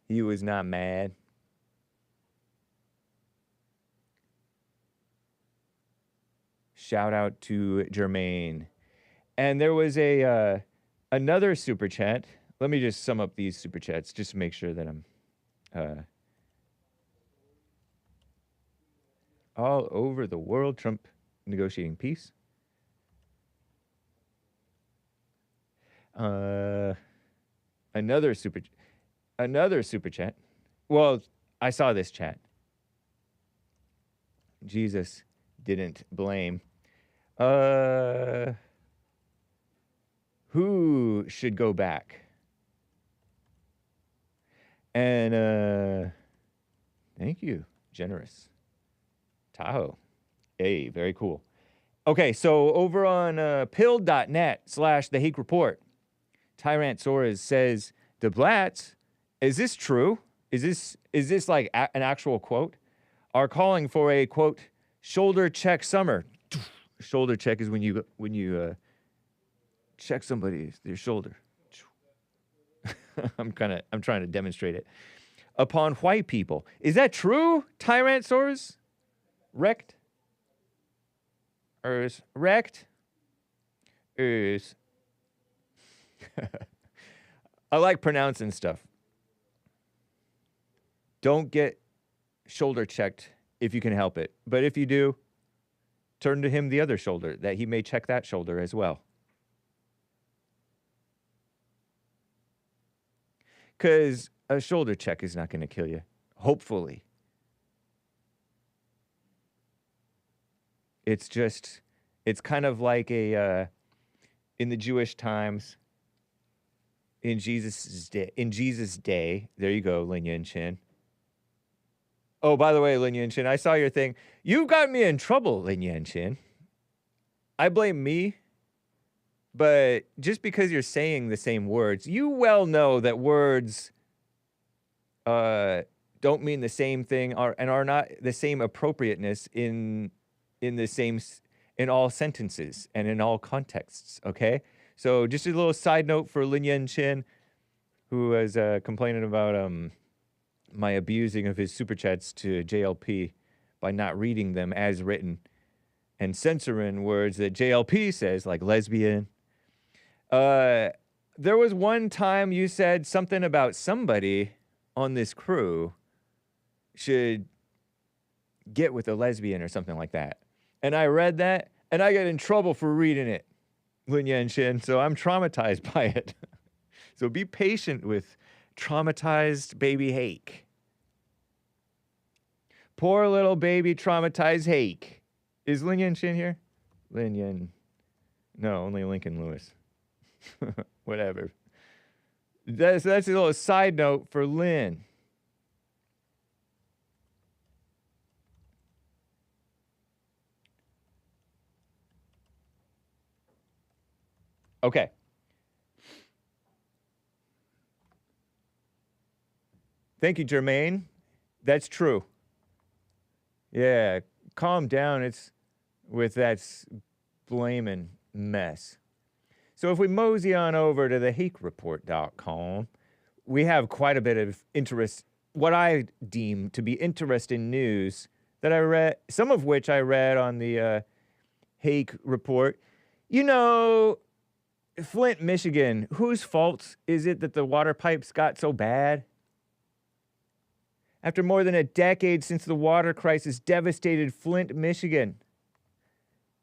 He was not mad. Shout out to Jermaine. And there was another super chat. Let me just sum up these super chats just to make sure that I'm all over the world. Trump negotiating peace. Another super chat. Well, I saw this chat. Jesus didn't blame. Who should go back? And thank you, generous. Tahoe. Hey, very cool. Okay, so over on pill.net/the Hake Report, Tyrant Soares says, "The Blats, is this true? Is this like an actual quote? Are calling for a quote shoulder check summer." Shoulder check is when you check somebody's their shoulder. I'm trying to demonstrate it upon white people. Is that true, Tyrant Soares? Wrecked? Wrecked? I like pronouncing stuff. Don't get shoulder checked if you can help it. But if you do, turn to him the other shoulder, that he may check that shoulder as well. Because a shoulder check is not going to kill you, hopefully. It's kind of like in the Jewish times, in Jesus' day, there you go, Lin Yin Chin. Oh, by the way, Lin Yin Chin, I saw your thing. You've got me in trouble, Lin Yin Chin. I blame me, but just because you're saying the same words, you well know that words don't mean the same thing and are not the same appropriateness in all sentences and in all contexts, okay? So just a little side note for Lin Yin Chin, who was complaining about my abusing of his super chats to JLP by not reading them as written and censoring words that JLP says, like lesbian. There was one time you said something about somebody on this crew should get with a lesbian or something like that. And I read that, and I got in trouble for reading it, Lin Yin Chin, so I'm traumatized by it. So be patient with traumatized baby Hake. Poor little baby traumatized Hake. Is Lin Yin Chin here? Lin Yin. No, only Lincoln Lewis. Whatever. That's a little side note for Lynn. Okay. Thank you, Jermaine. That's true. Yeah, calm down. It's with that blaming mess. So if we mosey on over to the HakeReport.com, we have quite a bit of interest, what I deem to be interesting news that I read, some of which I read on the Hake Report. You know, Flint, Michigan, whose fault is it that the water pipes got so bad? After more than a decade since the water crisis devastated Flint, Michigan,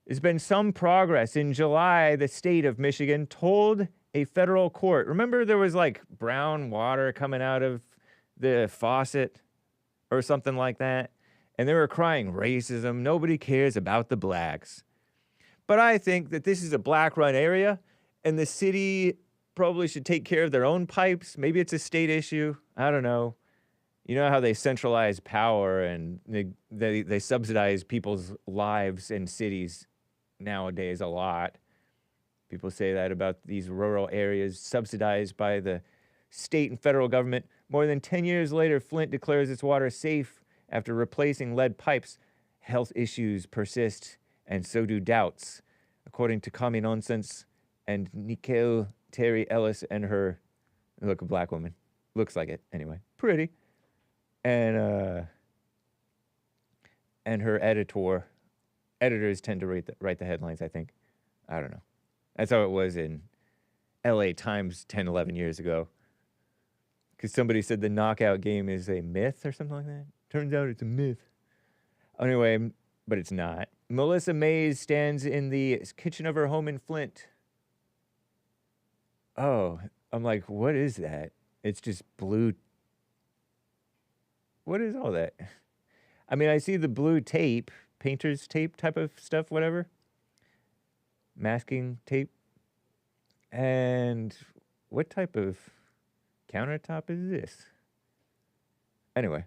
there's been some progress. In July, the state of Michigan told a federal court, remember there was like brown water coming out of the faucet or something like that? And they were crying racism. Nobody cares about the blacks. But I think that this is a black-run area, and the city probably should take care of their own pipes. Maybe it's a state issue. I don't know. You know how they centralize power and they subsidize people's lives in cities nowadays a lot. People say that about these rural areas subsidized by the state and federal government. More than 10 years later, Flint declares its water safe After replacing lead pipes, health issues persist, and so do doubts, according to Commie Nonsense and Nicole Terry Ellis and her, look, a black woman. Looks like it, anyway. Pretty. And her editors tend to write the headlines, I think. I don't know. That's how it was in LA Times 10, 11 years ago. Because somebody said the knockout game is a myth or something like that. Turns out it's a myth. Anyway, but it's not. Melissa Mays stands in the kitchen of her home in Flint. Oh, I'm like, what is that? It's just blue. What is all that? I mean, I see the blue tape, painter's tape type of stuff, whatever. Masking tape. And what type of countertop is this? Anyway,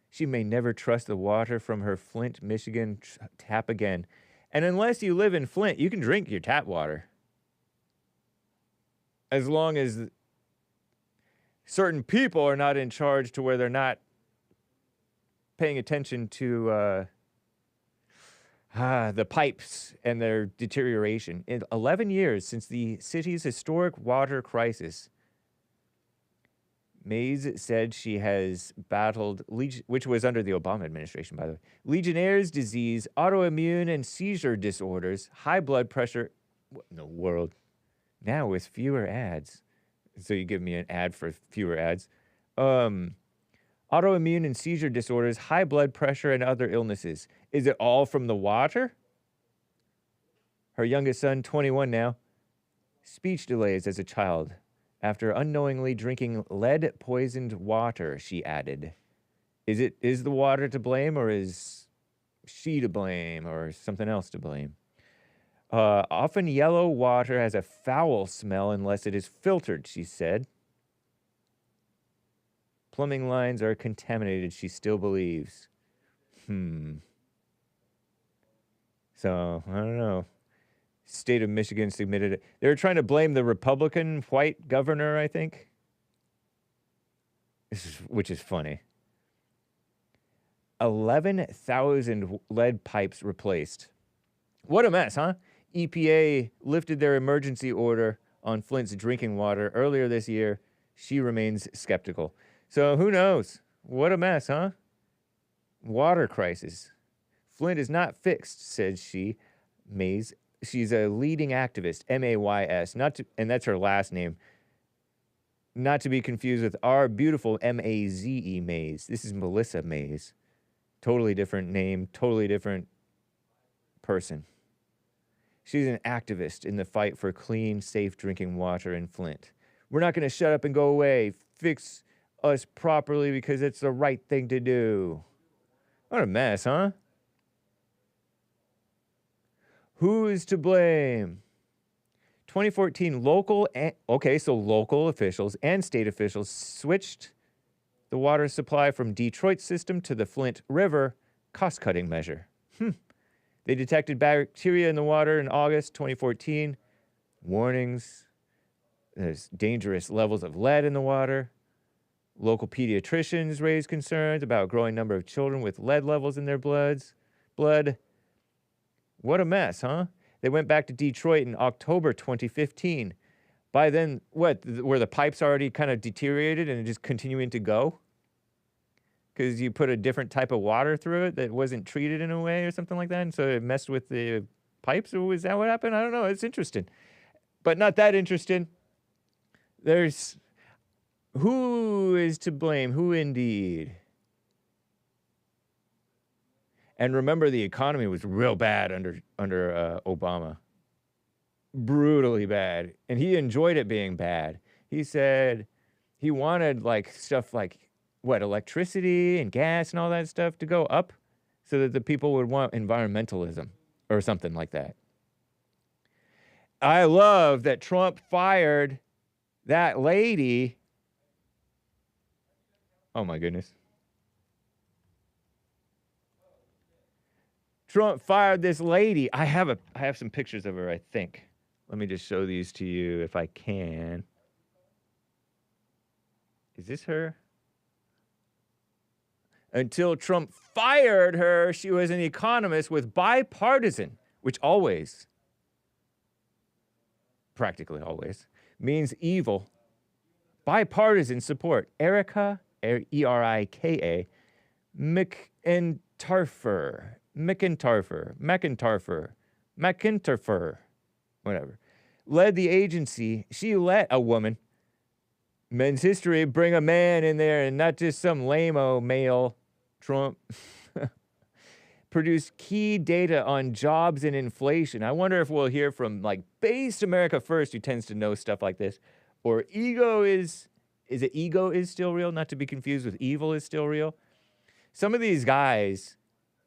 she may never trust the water from her Flint, Michigan tap again. And unless you live in Flint, you can drink your tap water. As long as certain people are not in charge to where they're not paying attention to the pipes and their deterioration. In 11 years since the city's historic water crisis, Mays said she has battled, which was under the Obama administration, by the way, Legionnaire's disease, autoimmune and seizure disorders, high blood pressure. What in the world? Now with fewer ads. So you give me an ad for fewer ads. Autoimmune and seizure disorders, high blood pressure, and other illnesses. Is it all from the water? Her youngest son, 21 now, speech delays as a child after unknowingly drinking lead-poisoned water, she added. Is the water to blame, or is she to blame, or something else to blame? Often yellow water has a foul smell unless it is filtered, she said. Plumbing lines are contaminated, she still believes. So, I don't know. State of Michigan submitted it. They were trying to blame the Republican white governor, I think. Which is funny. 11,000 lead pipes replaced. What a mess, huh? EPA lifted their emergency order on Flint's drinking water earlier this year. She remains skeptical. So who knows? What a mess, huh? Water crisis. Flint is not fixed, said she. Mays. She's a leading activist, M-A-Y-S, and that's her last name. Not to be confused with our beautiful M-A-Z-E Mays. This is Melissa Mays. Totally different name, totally different person. She's an activist in the fight for clean, safe drinking water in Flint. We're not going to shut up and go away. Fix us properly because it's the right thing to do. What a mess, huh? Who is to blame? 2014, local officials and state officials switched the water supply from Detroit's system to the Flint River cost-cutting measure. They detected bacteria in the water in August 2014. Warnings. There's dangerous levels of lead in the water. Local pediatricians raised concerns about a growing number of children with lead levels in their blood. What a mess, huh? They went back to Detroit in October 2015. By then, were the pipes already kind of deteriorated and just continuing to go? Because you put a different type of water through it that wasn't treated in a way or something like that, and so it messed with the pipes? Or was that what happened? I don't know. It's interesting. But not that interesting. There's... Who is to blame? Who indeed? And remember, the economy was real bad under Obama. Brutally bad. And he enjoyed it being bad. He said he wanted stuff like, electricity and gas and all that stuff to go up so that the people would want environmentalism or something like that. I love that Trump fired that lady. Oh, my goodness. Trump fired this lady. I have some pictures of her, I think. Let me just show these to you if I can. Is this her? Until Trump fired her, she was an economist with bipartisan, which always, practically always, means evil, bipartisan support. Erika, E-R-I-K-A, McIntyre, whatever, led the agency. She let a woman, Men's History, bring a man in there and not just some lame-o male, Trump, produce key data on jobs and inflation. I wonder if we'll hear from, like, Based America First, who tends to know stuff like this, or Ego is it Ego is still real? Not to be confused with Evil is still real. Some of these guys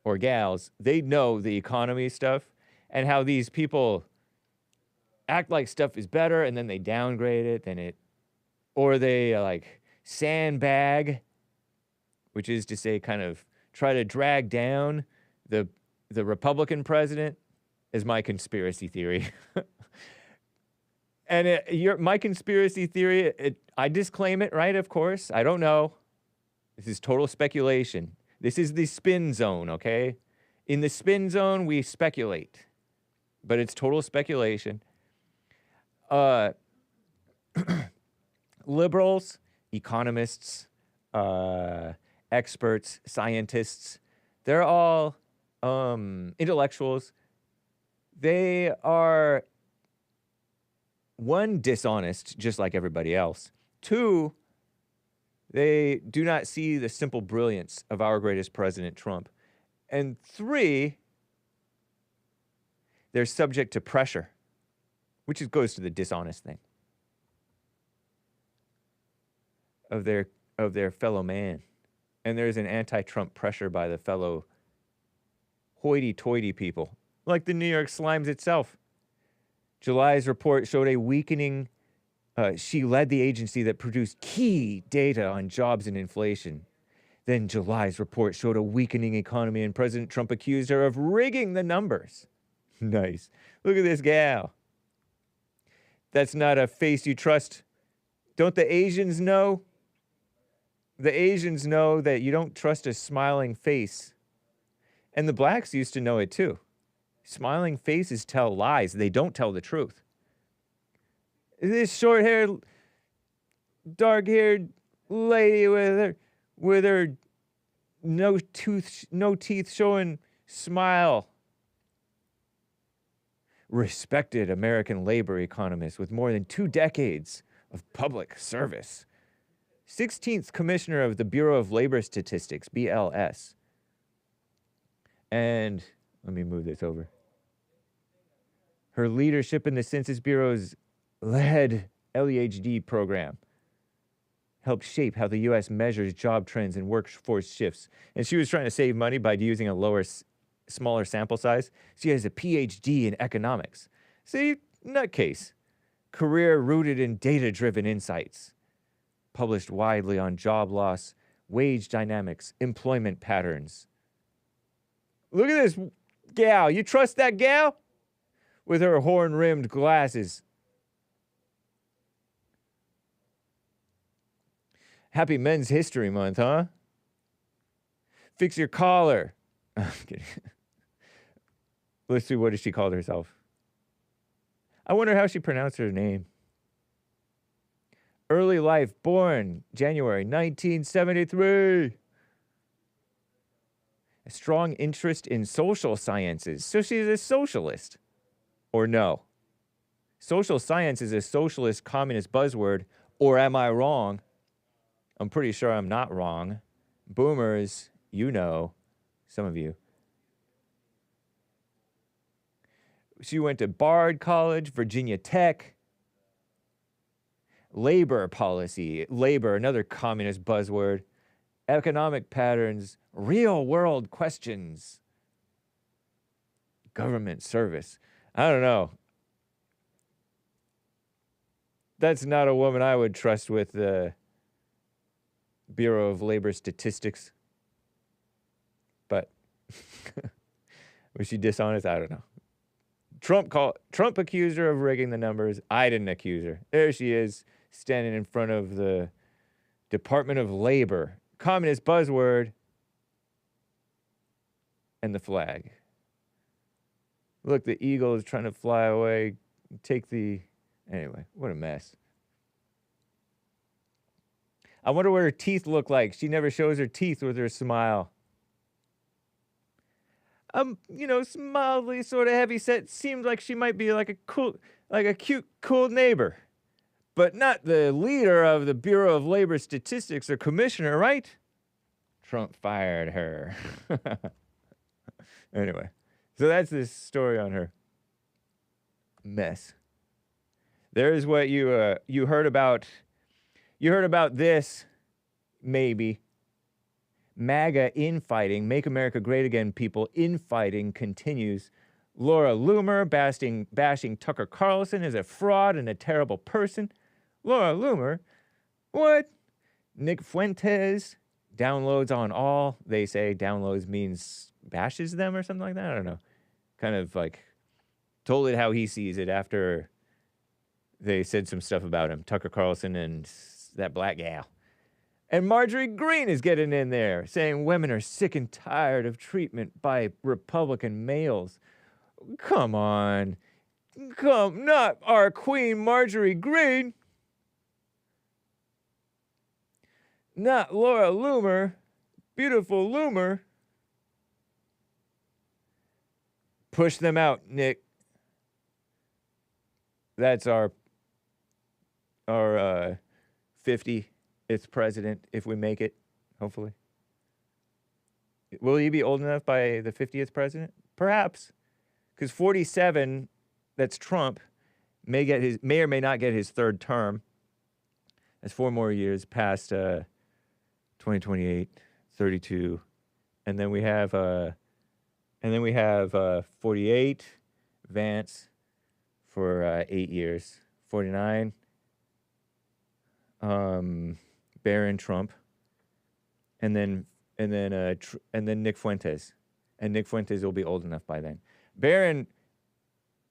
or gals, they know the economy stuff and how these people act like stuff is better and then they downgrade it, or they like sandbag, which is to say kind of try to drag down the Republican president, is my conspiracy theory. And my conspiracy theory, I disclaim it, right? Of course. I don't know. This is total speculation. This is the spin zone, okay? In the spin zone, we speculate. But it's total speculation. Liberals, economists, experts, scientists, they're all intellectuals. They are, one, dishonest, just like everybody else. Two, they do not see the simple brilliance of our greatest president, Trump. And three, they're subject to pressure, which goes to the dishonest thing of their fellow man. And there's an anti-Trump pressure by the fellow hoity-toity people, like the New York Slimes itself. July's report showed a weakening. She led the agency that produced key data on jobs and inflation. Then July's report showed a weakening economy, and President Trump accused her of rigging the numbers. Nice. Look at this gal. That's not a face you trust. Don't the Asians know? The Asians know that you don't trust a smiling face. And the blacks used to know it too. Smiling faces tell lies. They don't tell the truth. This short-haired, dark-haired lady with her no teeth showing smile. Respected American labor economist with more than 2 decades of public service. 16th Commissioner of the Bureau of Labor Statistics, BLS. And let me move this over. Her leadership in the Census Bureau's lead LEHD program helped shape how the U.S. measures job trends and workforce shifts. And she was trying to save money by using a smaller sample size. She has a PhD in economics. See, nutcase. Career rooted in data-driven insights. Published widely on job loss, wage dynamics, employment patterns. Look at this gal. You trust that gal? With her horn-rimmed glasses. Happy Men's History Month, huh? Fix your collar. I'm kidding. Let's see, what does she call herself? I wonder how she pronounced her name. Early life, born January 1973. A strong interest in social sciences. So she's a socialist. Or no? Social science is a socialist communist buzzword. Or am I wrong? I'm pretty sure I'm not wrong. Boomers, you know, some of you. She went to Bard College, Virginia Tech. Labor policy, labor, another communist buzzword. Economic patterns, real world questions. Government service. I don't know. That's not a woman I would trust with the Bureau of Labor Statistics. But was she dishonest? I don't know. Trump accused her of rigging the numbers. I didn't accuse her. There she is, standing in front of the Department of Labor. Communist buzzword. and the flag. Look, the eagle is trying to fly away, take the... Anyway, what a mess. I wonder what her teeth look like. She never shows her teeth with her smile. You know, mildly sort of heavy set. Seems like she might be like a cute, cool neighbor. But not the leader of the Bureau of Labor Statistics or commissioner, right? Trump fired her. Anyway, so that's this story on her. Mess. There's what you heard about. You heard about this, maybe. MAGA infighting, Make America Great Again people, infighting continues. Laura Loomer bashing Tucker Carlson as a fraud and a terrible person. Laura Loomer, what? Nick Fuentes, downloads on all. They say downloads means bashes them or something like that. I don't know. Kind of like told it how he sees it after they said some stuff about him. Tucker Carlson and that black gal. And Marjorie Greene is getting in there, saying women are sick and tired of treatment by Republican males. Come on. Not our queen, Marjorie Greene. Not Laura Loomer. Beautiful Loomer. Push them out, Nick. That's our 50th president, if we make it, hopefully. Will he be old enough by the 50th president? Perhaps. Because 47, that's Trump, may or may not get his third term. That's 4 more years past 2028, 32. And then we have 48, Vance for 8 years. 49, Barron Trump, and then Nick Fuentes, and Nick Fuentes will be old enough by then. Barron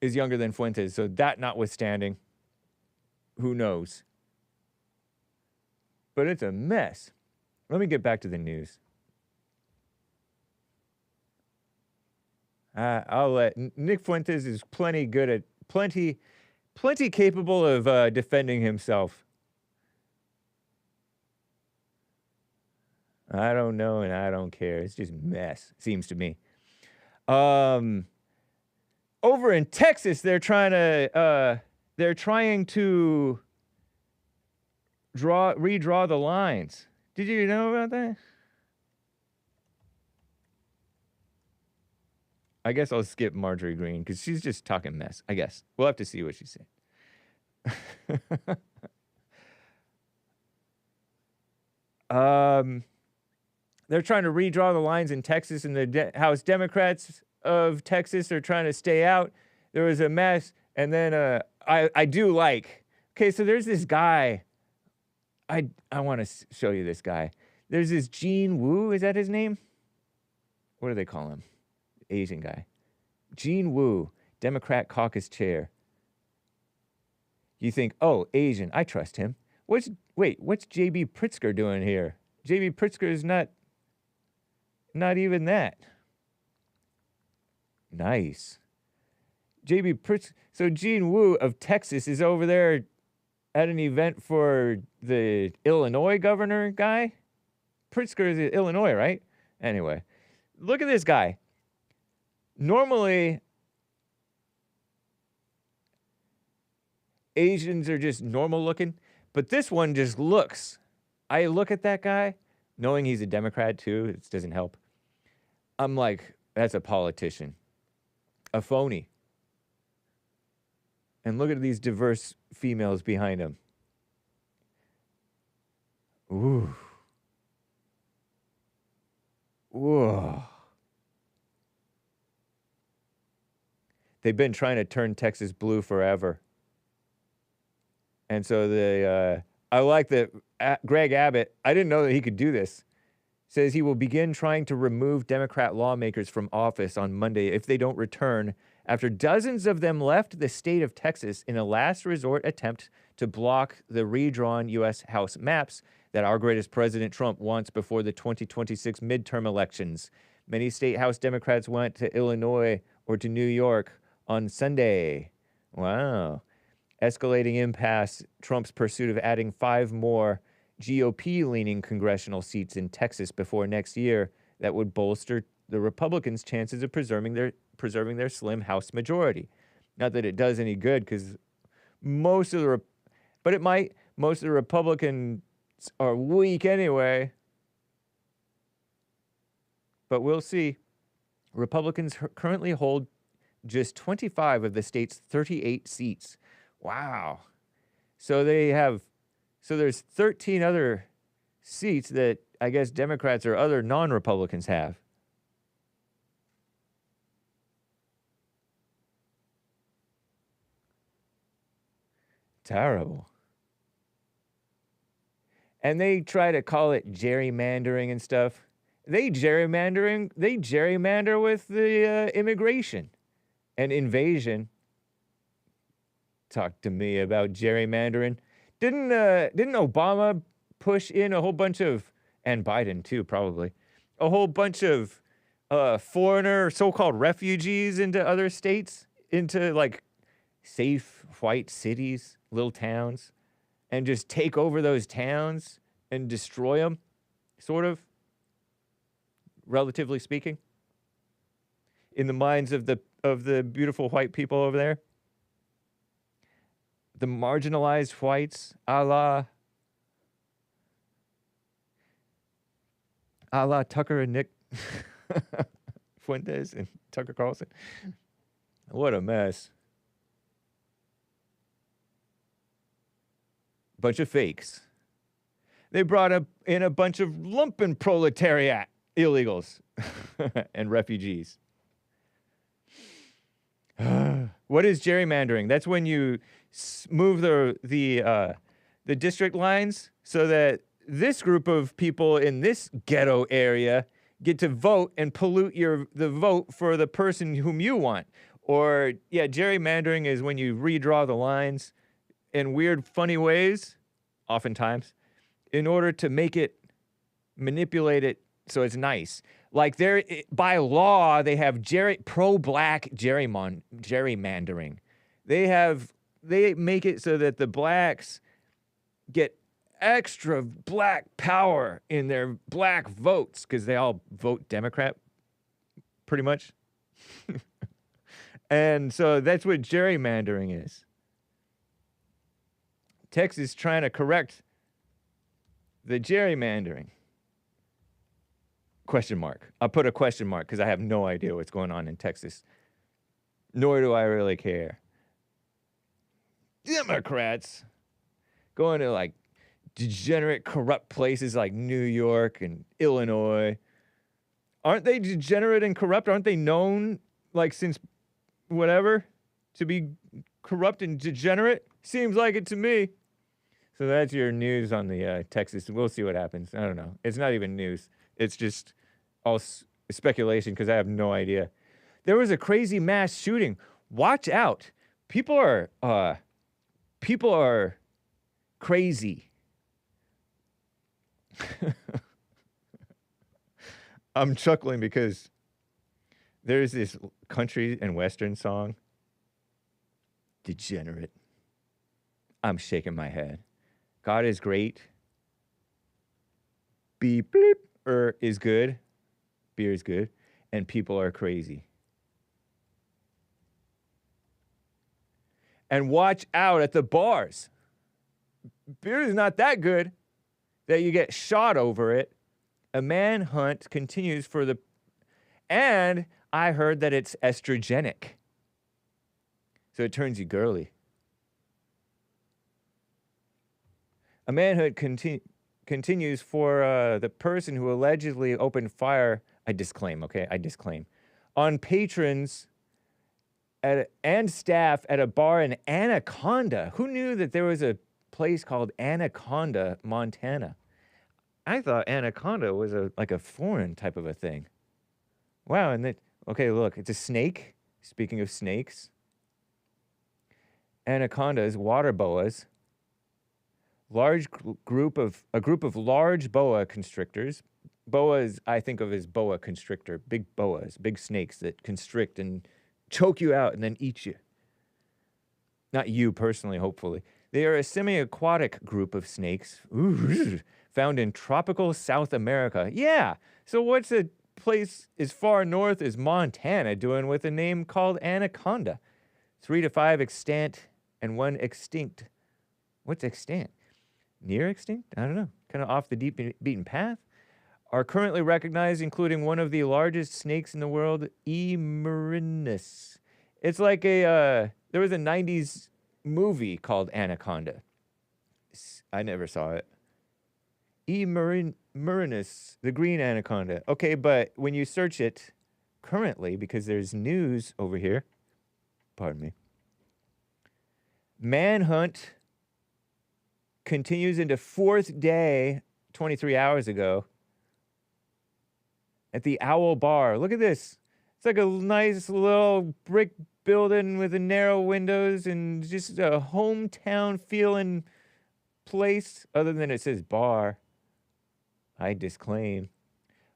is younger than Fuentes, so that notwithstanding, who knows? But it's a mess. Let me get back to the news. I'll let Nick Fuentes is plenty capable of defending himself. I don't know and I don't care. It's just mess, seems to me. Over in Texas, they're trying to redraw the lines. Did you know about that? I guess I'll skip Marjorie Greene because she's just talking mess. I guess we'll have to see what she's saying. They're trying to redraw the lines in Texas, and the House Democrats of Texas are trying to stay out. There was a mess, and then I do like. Okay, so there's this guy. I want to show you this guy. There's this Gene Wu. Is that his name? What do they call him? Asian guy. Gene Wu, Democrat caucus chair. You think, oh, Asian, I trust him. What's J.B. Pritzker doing here? J.B. Pritzker is not even that. Nice. J.B. Pritzker. So Gene Wu of Texas is over there at an event for the Illinois governor guy. Pritzker is in Illinois, right? Anyway, look at this guy. Normally, Asians are just normal looking, but this one just looks. I look at that guy, knowing he's a Democrat too, it doesn't help. I'm like, that's a politician. A phony. And look at these diverse females behind him. Ooh. Whoa. They've been trying to turn Texas blue forever. And so I like that Greg Abbott, I didn't know that he could do this, says he will begin trying to remove Democrat lawmakers from office on Monday if they don't return after dozens of them left the state of Texas in a last resort attempt to block the redrawn U.S. House maps that our greatest President Trump wants before the 2026 midterm elections. Many state House Democrats went to Illinois or to New York on Sunday. Wow. Escalating impasse, Trump's pursuit of adding 5 more GOP-leaning congressional seats in Texas before next year that would bolster the Republicans' chances of preserving their slim House majority. Not that it does any good, because most of the Republicans are weak anyway. But we'll see. Republicans currently hold just 25 of the state's 38 seats. Wow. So there's 13 other seats that I guess Democrats or other non-Republicans have. Terrible. And they try to call it gerrymandering and stuff. They gerrymander with the immigration and invasion. Talk to me about gerrymandering. Didn't Obama push in a whole bunch of, and Biden too probably, a whole bunch of foreigner so-called refugees into other states, into like safe white cities, little towns, and just take over those towns and destroy them, sort of, relatively speaking, in the minds of the beautiful white people over there. The marginalized whites, a la Tucker and Nick Fuentes and Tucker Carlson. What a mess. Bunch of fakes. They brought in a bunch of Lumpenproletariat illegals and refugees. What is gerrymandering? That's when you move the district lines so that this group of people in this ghetto area get to vote and pollute the vote for the person whom you want. Or, yeah, gerrymandering is when you redraw the lines in weird, funny ways, oftentimes, in order to manipulate it so it's nice. Like by law, they have pro-black gerrymandering. They make it so that the blacks get extra black power in their black votes, because they all vote Democrat, pretty much. And so that's what gerrymandering is. Texas trying to correct the gerrymandering. Question mark. I'll put a question mark because I have no idea what's going on in Texas. Nor do I really care. Democrats going to like degenerate, corrupt places like New York and Illinois. Aren't they degenerate and corrupt? Aren't they known, like, since whatever, to be corrupt and degenerate? Seems like it to me. So that's your news on the Texas. We'll see what happens. I don't know. It's not even news. It's just all speculation because I have no idea. There was a crazy mass shooting. Watch out. People are crazy. I'm chuckling because there's this country and western song, Degenerate. I'm shaking my head. God is great. Beep, bleep, is good. Beer is good. And people are crazy. And watch out at the bars. Beer is not that good that you get shot over it. A manhunt continues and I heard that it's estrogenic. So it turns you girly. A manhunt continues for the person who allegedly opened fire, I disclaim, on patrons and staff at a bar in Anaconda. Who knew that there was a place called Anaconda, Montana? I thought Anaconda was like a foreign type of a thing. Wow, and look, it's a snake. Speaking of snakes. Anacondas, water boas. A group of large boa constrictors Boas, I think of as boa constrictor, big boas, big snakes that constrict and choke you out and then eat you. Not you personally, hopefully. They are a semi-aquatic group of snakes found in tropical South America. Yeah, so what's a place as far north as Montana doing with a name called anaconda? 3 to 5 extant and 1 extinct. What's extant? Near extinct? I don't know. Kind of off the beaten path. Are currently recognized, including one of the largest snakes in the world, E. marinus. It's like a, there was a 90s movie called Anaconda. I never saw it. E. marinus, the green anaconda. Okay, but when you search it currently, because there's news over here, pardon me, manhunt continues into 4th day, 23 hours ago, at the Owl Bar. Look at this. It's like a nice little brick building with the narrow windows and just a hometown feeling place, other than it says bar. I disclaim.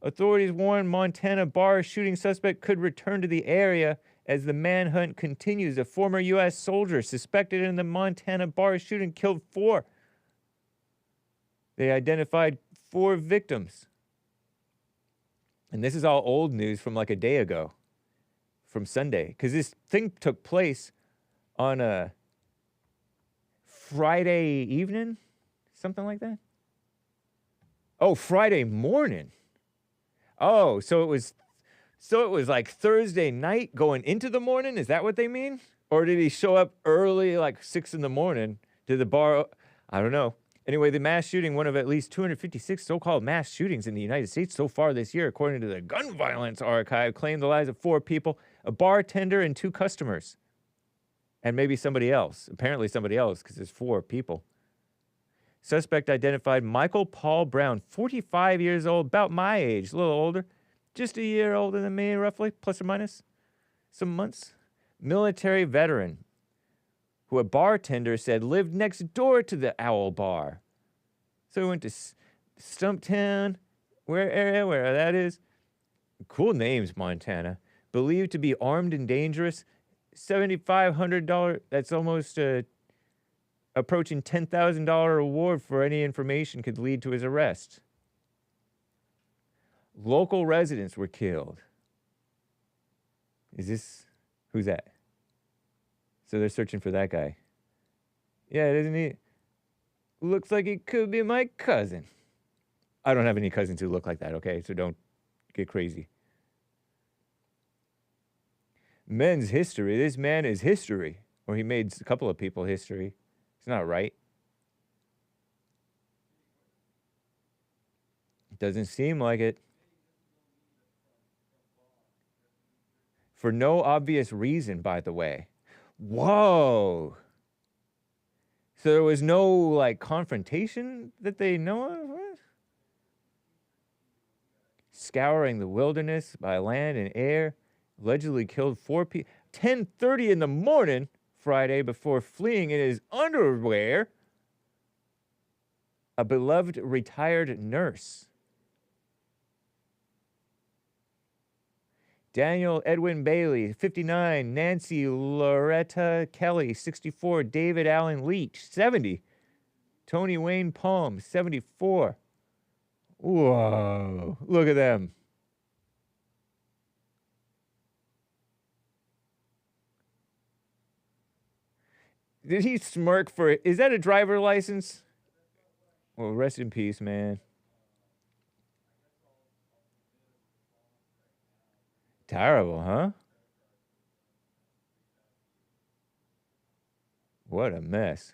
Authorities warn Montana bar shooting suspect could return to the area as the manhunt continues. A former U.S. soldier suspected in the Montana bar shooting killed 4. They identified 4 victims. And this is all old news from like a day ago, from Sunday, because this thing took place on a Friday evening, something like that. Oh, Friday morning. Oh, so it was like Thursday night going into the morning. Is that what they mean? Or did he show up early, like 6 in the morning, to the bar? I don't know. Anyway, the mass shooting, one of at least 256 so-called mass shootings in the United States so far this year, according to the Gun Violence Archive, claimed the lives of 4 people, a bartender and 2 customers. And maybe somebody else. Apparently somebody else, because there's 4 people. Suspect identified Michael Paul Brown, 45 years old, about my age, a little older. Just a year older than me, roughly, plus or minus some months. Military veteran, who a bartender said lived next door to the Owl Bar. So he went to Stumptown, where that is. Cool names, Montana. Believed to be armed and dangerous. $7,500, that's almost approaching $10,000 reward for any information could lead to his arrest. Local residents were killed. Who's that? So they're searching for that guy. Yeah, doesn't he? Looks like it could be my cousin. I don't have any cousins who look like that, okay? So don't get crazy. Men's history. This man is history. Or he made a couple of people history. It's not right. It doesn't seem like it. For no obvious reason, by the way. Whoa. So there was no, like, confrontation that they know of? What? Scouring the wilderness by land and air. Allegedly killed 4 people. 10:30 in the morning Friday before fleeing in his underwear. A beloved retired nurse. Daniel Edwin Bailey, 59. Nancy Loretta Kelly, 64. David Allen Leach, 70. Tony Wayne Palm, 74. Whoa, look at them. Did he smirk for it? Is that a driver license? Well, rest in peace, man. Terrible, huh? What a mess.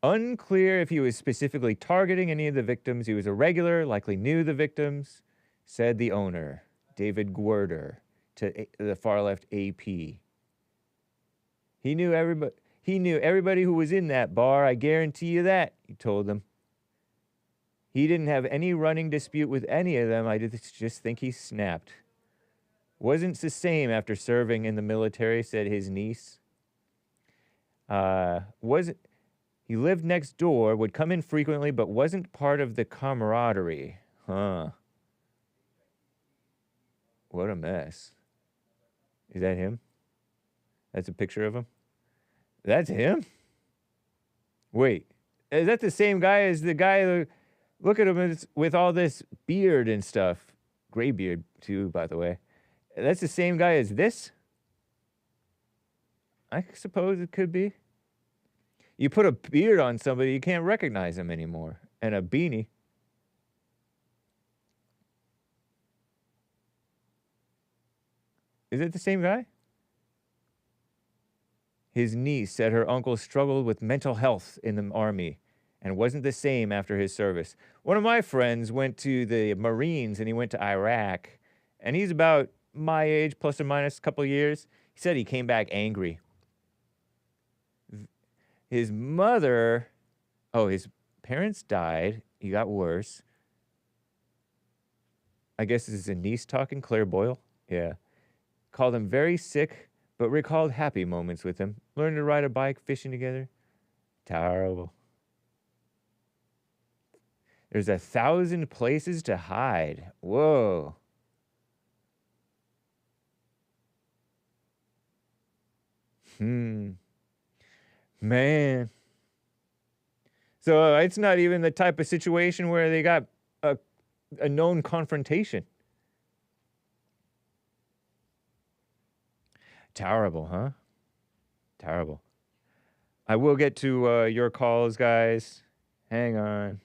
Unclear if he was specifically targeting any of the victims. He was a regular, likely knew the victims, said the owner, David Gwerder, to the far-left AP. He knew everybody who was in that bar, I guarantee you that, he told them. He didn't have any running dispute with any of them. I just think he snapped. Wasn't the same after serving in the military, said his niece. He He lived next door, would come in frequently, but wasn't part of the camaraderie. Huh. What a mess. Is that him? That's a picture of him? That's him? Wait, is that the same guy as the guy who, look at him with all this beard and stuff. Gray beard, too, by the way. That's the same guy as this? I suppose it could be. You put a beard on somebody, you can't recognize him anymore. And a beanie. Is it the same guy? His niece said her uncle struggled with mental health in the army and wasn't the same after his service. One of my friends went to the Marines and he went to Iraq. And he's about my age, plus or minus a couple of years. He said he came back angry. His mother, his parents died. He got worse. I guess this is a niece talking, Claire Boyle. Yeah. Called him very sick, but recalled happy moments with him. Learned to ride a bike, fishing together. Terrible. There's 1,000 places to hide. Whoa. Man. So it's not even the type of situation where they got a known confrontation. Terrible, huh? Terrible. I will get to your calls, guys. Hang on.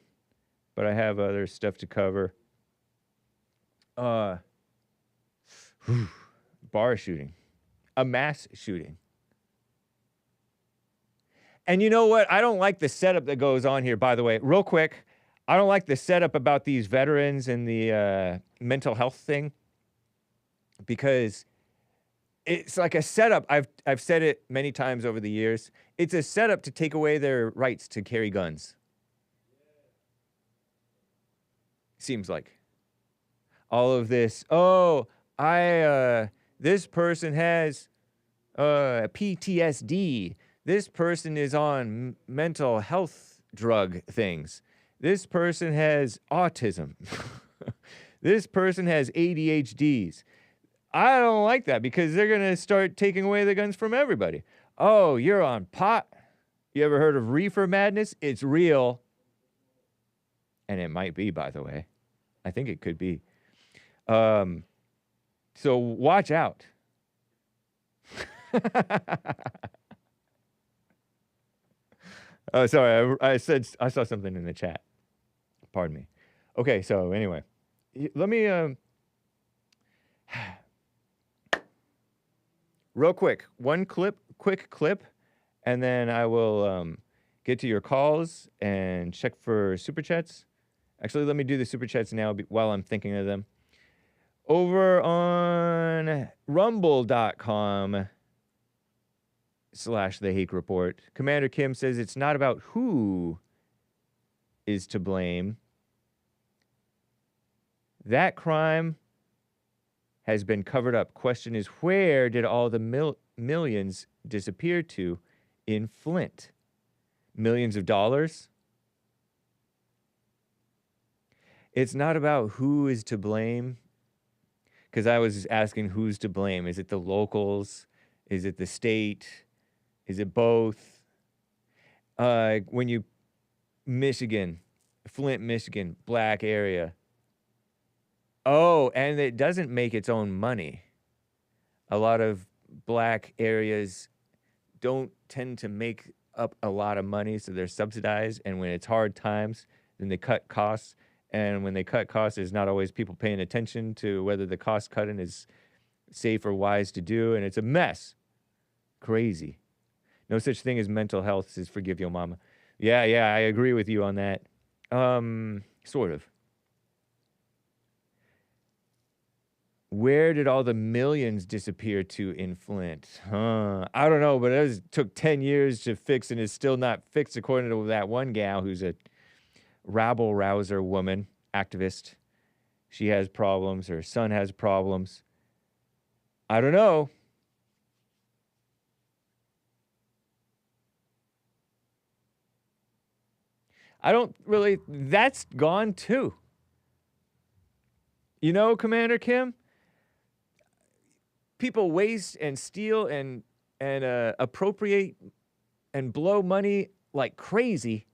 But I have other stuff to cover. Bar shooting. A mass shooting. And you know what? I don't like the setup that goes on here, by the way. Real quick, I don't like the setup about these veterans and the mental health thing. Because it's like a setup. I've said it many times over the years. It's a setup to take away their rights to carry guns. Seems like. All of this, this person has PTSD. This person is on mental health drug things. This person has autism. This person has ADHDs. I don't like that because they're going to start taking away the guns from everybody. Oh, you're on pot? You ever heard of reefer madness? It's real. And it might be, by the way. I think it could be. So watch out. Oh, sorry. I said I saw something in the chat. Pardon me. Okay, so anyway, let me real quick, quick clip, and then I will get to your calls and check for super chats. Actually, let me do the super chats now while I'm thinking of them. Over on rumble.com/The Hake Report, Commander Kim says it's not about who is to blame. That crime has been covered up. Question is, where did all the millions disappear to in Flint? Millions of dollars? It's not about who is to blame. Because I was asking who's to blame. Is it the locals? Is it the state? Is it both? When you, Michigan, Flint, Michigan, black area. Oh, and it doesn't make its own money. A lot of black areas don't tend to make up a lot of money, so they're subsidized. And when it's hard times, then they cut costs. And when they cut costs, there's not always people paying attention to whether the cost cutting is safe or wise to do. And it's a mess. Crazy. No such thing as mental health, says Forgive Your Mama. Yeah, I agree with you on that. Sort of. Where did all the millions disappear to in Flint? I don't know, but it took 10 years to fix and is still not fixed, according to that one gal who's a rabble-rouser woman, activist. She has problems. Her son has problems. I don't know. I don't really, that's gone too. You know, Commander Kim? People waste and steal and appropriate and blow money like crazy.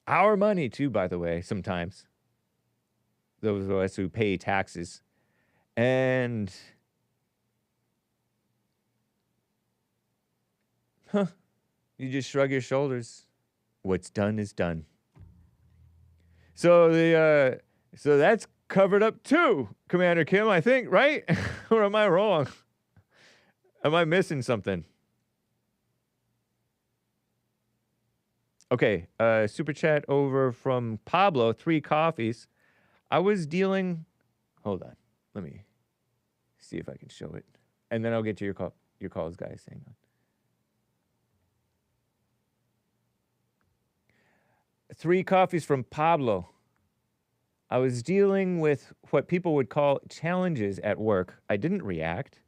Our money too, by the way, sometimes. Those of us who pay taxes. And you just shrug your shoulders. What's done is done. So so that's covered up too, Commander Kim, I think, right? Or am I wrong? Am I missing something? Okay, super chat over from Pablo, 3 coffees. I was dealing, hold on, let me see if I can show it. And then I'll get to your calls, guys. Hang on. 3 coffees from Pablo. I was dealing with what people would call challenges at work. I didn't react.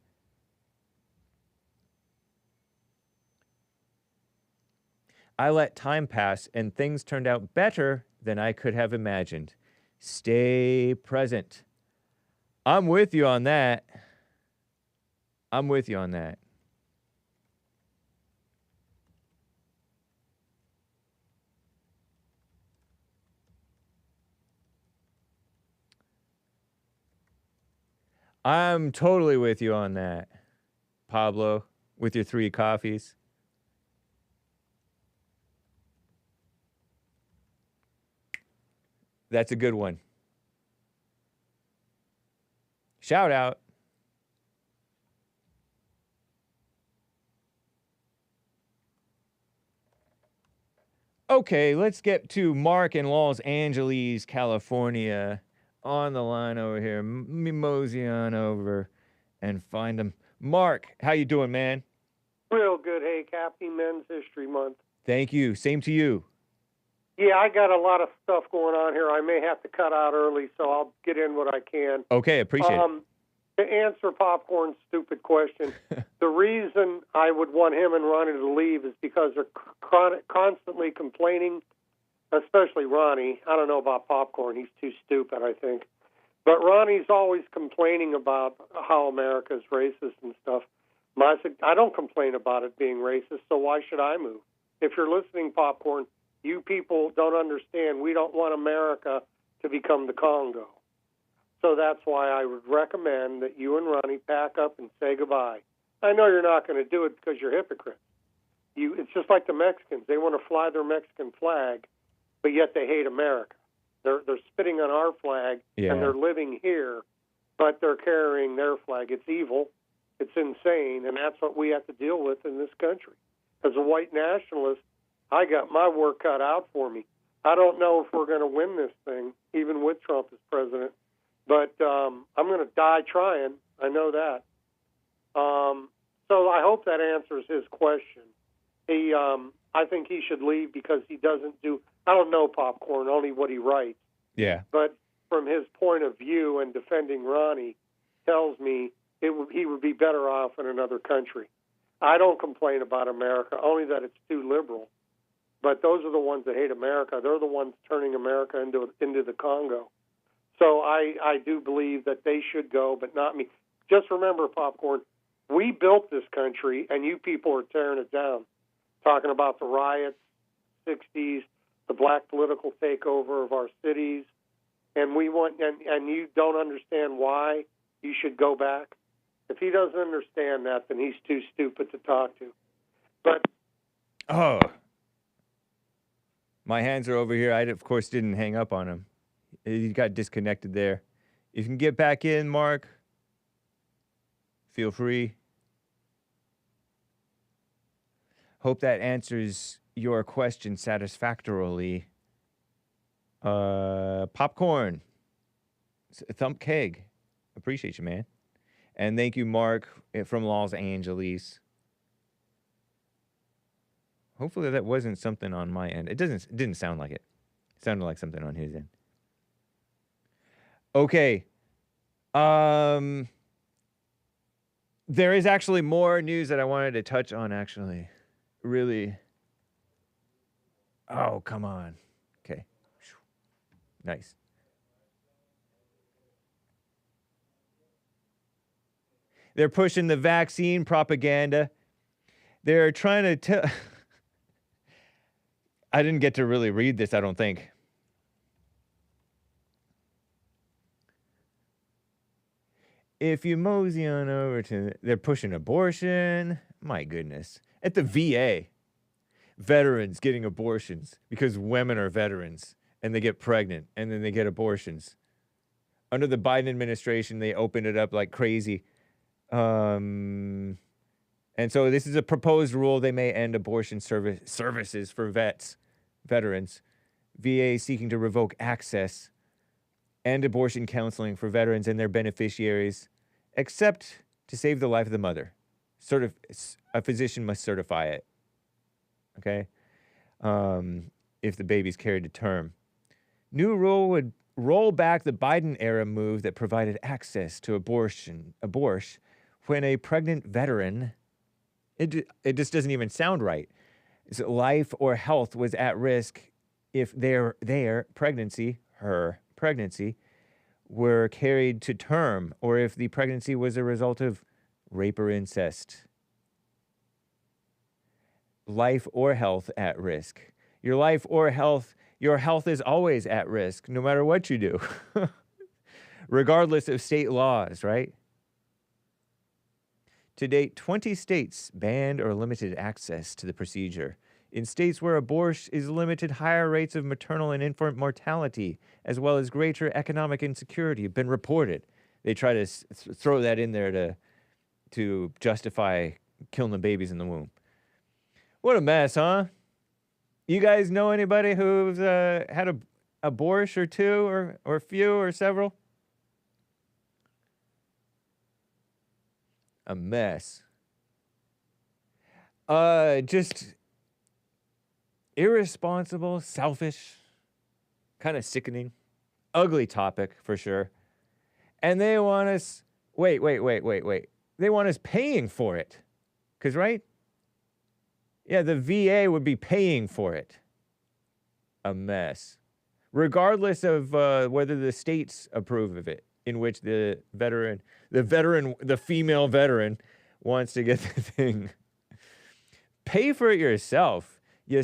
I let time pass and things turned out better than I could have imagined. Stay present. I'm with you on that. I'm with you on that. I'm totally with you on that, Pablo, with your 3 coffees. That's a good one. Shout out. Okay, let's get to Mark in Los Angeles, California. On the line over here. Let me mosey on over and find him. Mark, how you doing, man? Real good, Hake. Happy Men's History Month. Thank you. Same to you. Yeah, I got a lot of stuff going on here. I may have to cut out early, so I'll get in what I can. Okay, appreciate it. To answer Popcorn's stupid question, the reason I would want him and Ronnie to leave is because they're constantly complaining, especially Ronnie. I don't know about Popcorn. He's too stupid, I think. But Ronnie's always complaining about how America's racist and stuff. I don't complain about it being racist, so why should I move? If you're listening, Popcorn, you people don't understand. We don't want America to become the Congo. So that's why I would recommend that you and Ronnie pack up and say goodbye. I know you're not going to do it because you're hypocrites. It's just like the Mexicans. They want to fly their Mexican flag, but yet they hate America. They're spitting on our flag, and they're living here, but they're carrying their flag. It's evil. It's insane, and that's what we have to deal with in this country. As a white nationalist, I got my work cut out for me. I don't know if we're going to win this thing, even with Trump as president, but I'm going to die trying. I know that. So I hope that answers his question. I think he should leave because he doesn't do, I don't know Popcorn, only what he writes. Yeah. But from his point of view and defending Ronnie tells me he would be better off in another country. I don't complain about America, only that it's too liberal. But those are the ones that hate America. They're the ones turning America into the Congo. So I do believe that they should go, but not me. Just remember, Popcorn, we built this country, and you people are tearing it down. Talking about the riots, 60s, the black political takeover of our cities, and we want, and you don't understand why you should go back. If he doesn't understand that, then he's too stupid to talk to. But my hands are over here. I, of course, didn't hang up on him. He got disconnected there. You can get back in, Mark. Feel free. Hope that answers your question satisfactorily. Popcorn. Thump Keg. Appreciate you, man. And thank you, Mark, from Los Angeles. Hopefully that wasn't something on my end. It didn't sound like it. It sounded like something on his end. Okay. There is actually more news that I wanted to touch on, actually. Really. Oh, come on. Okay. Nice. They're pushing the vaccine propaganda. They're trying to tell... I didn't get to really read this, I don't think. If you mosey on over to... They're pushing abortion. My goodness. At the VA, veterans getting abortions because women are veterans and they get pregnant and then they get abortions. Under the Biden administration, they opened it up like crazy. And so this is a proposed rule. They may end abortion services for veterans. VA seeking to revoke access and abortion counseling for veterans and their beneficiaries, except to save the life of the mother. A physician must certify it. Okay? If the baby's carried to term. New rule would roll back the Biden-era move that provided access to Aborsh when a pregnant veteran, it just doesn't even sound right. So life or health was at risk if their pregnancy, her pregnancy, were carried to term, or if the pregnancy was a result of rape or incest. Life or health at risk. Your life or health, your health is always at risk, no matter what you do, regardless of state laws, right? To date, 20 states banned or limited access to the procedure. In states where abortion is limited, higher rates of maternal and infant mortality, as well as greater economic insecurity, have been reported. They try to throw that in there to justify killing the babies in the womb. What a mess, huh? You guys know anybody who's had a Aborsh or two, or few, or several? A mess. Just irresponsible, selfish, kind of sickening, ugly topic for sure. And they want us, wait. They want us paying for it. 'Cause, right? Yeah, the VA would be paying for it. A mess. Regardless of whether the states approve of it, in which the female veteran wants to get the thing. Pay for it yourself. You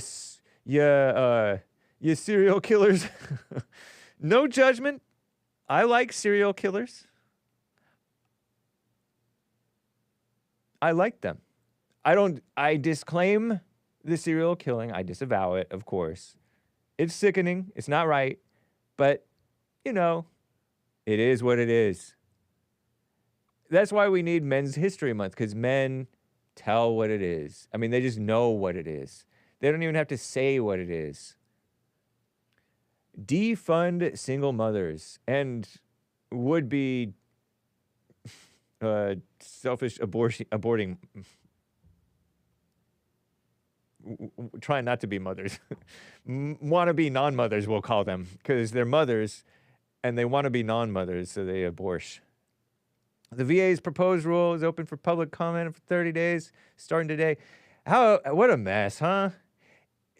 serial killers. No judgment. I like serial killers. I like them. I disclaim the serial killing. I disavow it, of course. It's sickening. It's not right. But, you know, it is what it is. That's why we need Men's History Month, because men tell what it is. I mean, they just know what it is. They don't even have to say what it is. Defund single mothers and would-be selfish aborting, trying not to be mothers. Wannabe non-mothers, we'll call them, because they're mothers and they want to be non-mothers, so they aborsh. The VA's proposed rule is open for public comment for 30 days, starting today. What a mess, huh?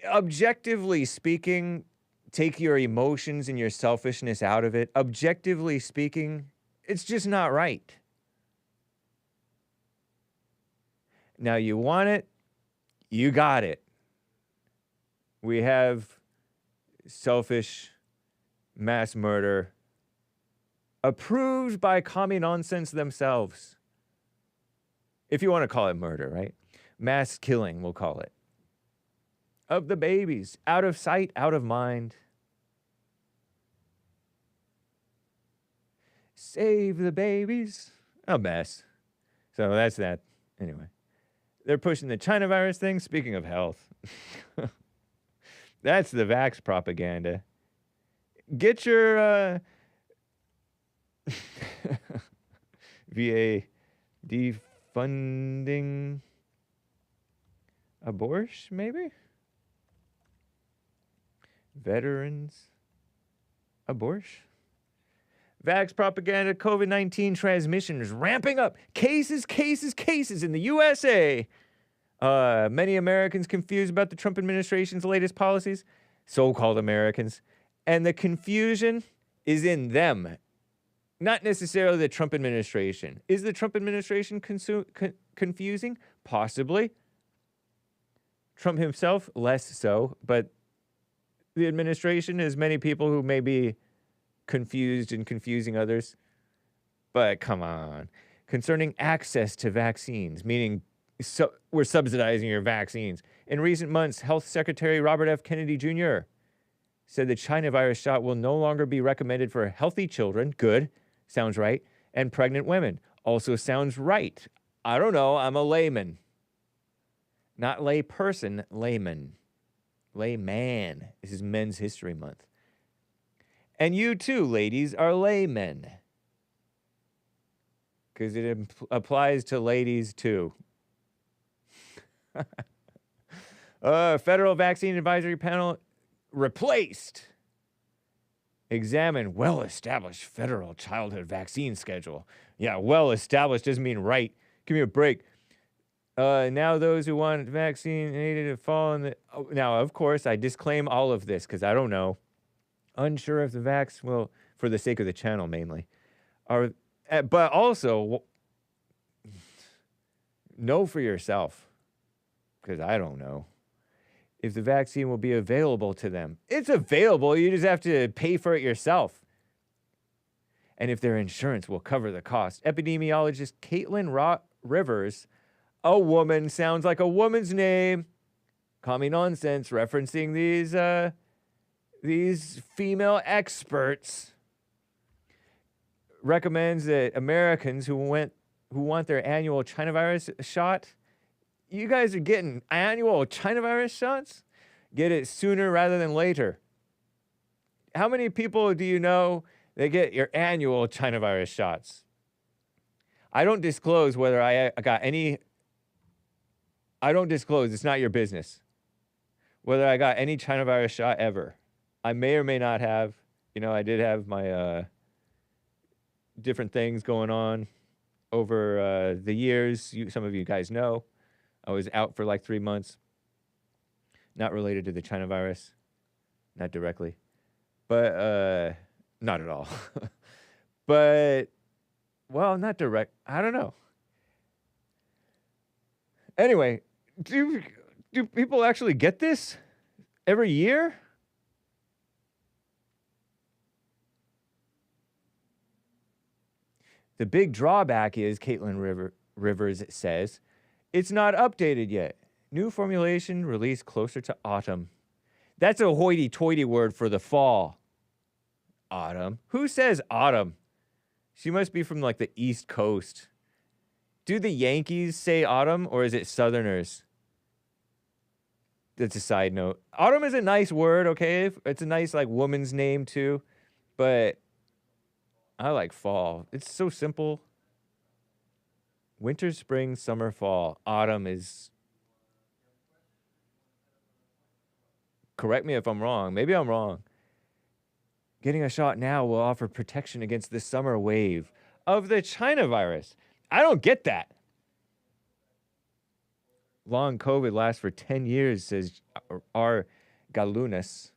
Objectively speaking, take your emotions and your selfishness out of it. Objectively speaking, it's just not right. Now, you want it, you got it. We have selfish mass murder approved by commie nonsense themselves. If you want to call it murder, right? Mass killing, we'll call it. Of the babies, out of sight, out of mind. Save the babies. A mess. So that's that. Anyway. They're pushing the China virus thing. Speaking of health. That's the Vaxx propaganda. Get your VA defunding Aborsh, maybe? Veterans Aborsh? Vaxx propaganda, COVID-19 transmissions ramping up. Cases in the USA. Many Americans confused about the Trump administration's latest policies, so-called Americans, and the confusion is in them, not necessarily the Trump administration. Is the Trump administration confusing? Possibly. Trump himself, less so, but the administration is many people who may be confused and confusing others. But come on. Concerning access to vaccines, meaning we're subsidizing your vaccines. In recent months, Health Secretary Robert F. Kennedy Jr. said the China virus shot will no longer be recommended for healthy children. Good. Sounds right. And pregnant women. Also sounds right. I don't know. I'm a layman. Not lay person, layman. Layman. This is Men's History Month. And you too, ladies, are laymen. Because it applies to ladies too. Federal Vaccine Advisory Panel replaced. Examine well-established federal childhood vaccine schedule. Yeah, well-established doesn't mean right. Give me a break. Now those who want vaccine needed to fall in the... Oh, now, of course, I disclaim all of this because I don't know. Unsure if the vax will, for the sake of the channel mainly, are... But also, know for yourself, because I don't know, if the vaccine will be available to them. It's available. You just have to pay for it yourself. And if their insurance will cover the cost. Epidemiologist Caitlin Rivers, a woman, sounds like a woman's name. Call me nonsense, referencing these female experts. Recommends that Americans who want their annual China virus shot, you guys are getting annual China virus shots? Get it sooner rather than later. How many people do you know that get your annual China virus shots? I don't disclose whether I got any. I don't disclose. It's not your business. Whether I got any China virus shot ever. I may or may not have. You know, I did have my different things going on over the years. Some of you guys know. I was out for like 3 months. Not related to the China virus. Not directly. But, not at all. But, well, not direct. I don't know. Anyway, do people actually get this every year? The big drawback is, Caitlin Rivers says, it's not updated yet. New formulation released closer to autumn. That's a hoity-toity word for the fall. Autumn. Who says autumn? She must be from like the East Coast. Do the Yankees say autumn or is it Southerners? That's a side note. Autumn is a nice word, okay? It's a nice like woman's name too. But I like fall. It's so simple. Winter, spring, summer, fall. Autumn is... Correct me if I'm wrong. Maybe I'm wrong. Getting a shot now will offer protection against the summer wave of the China virus. I don't get that. Long COVID lasts for 10 years, says R. Galunas.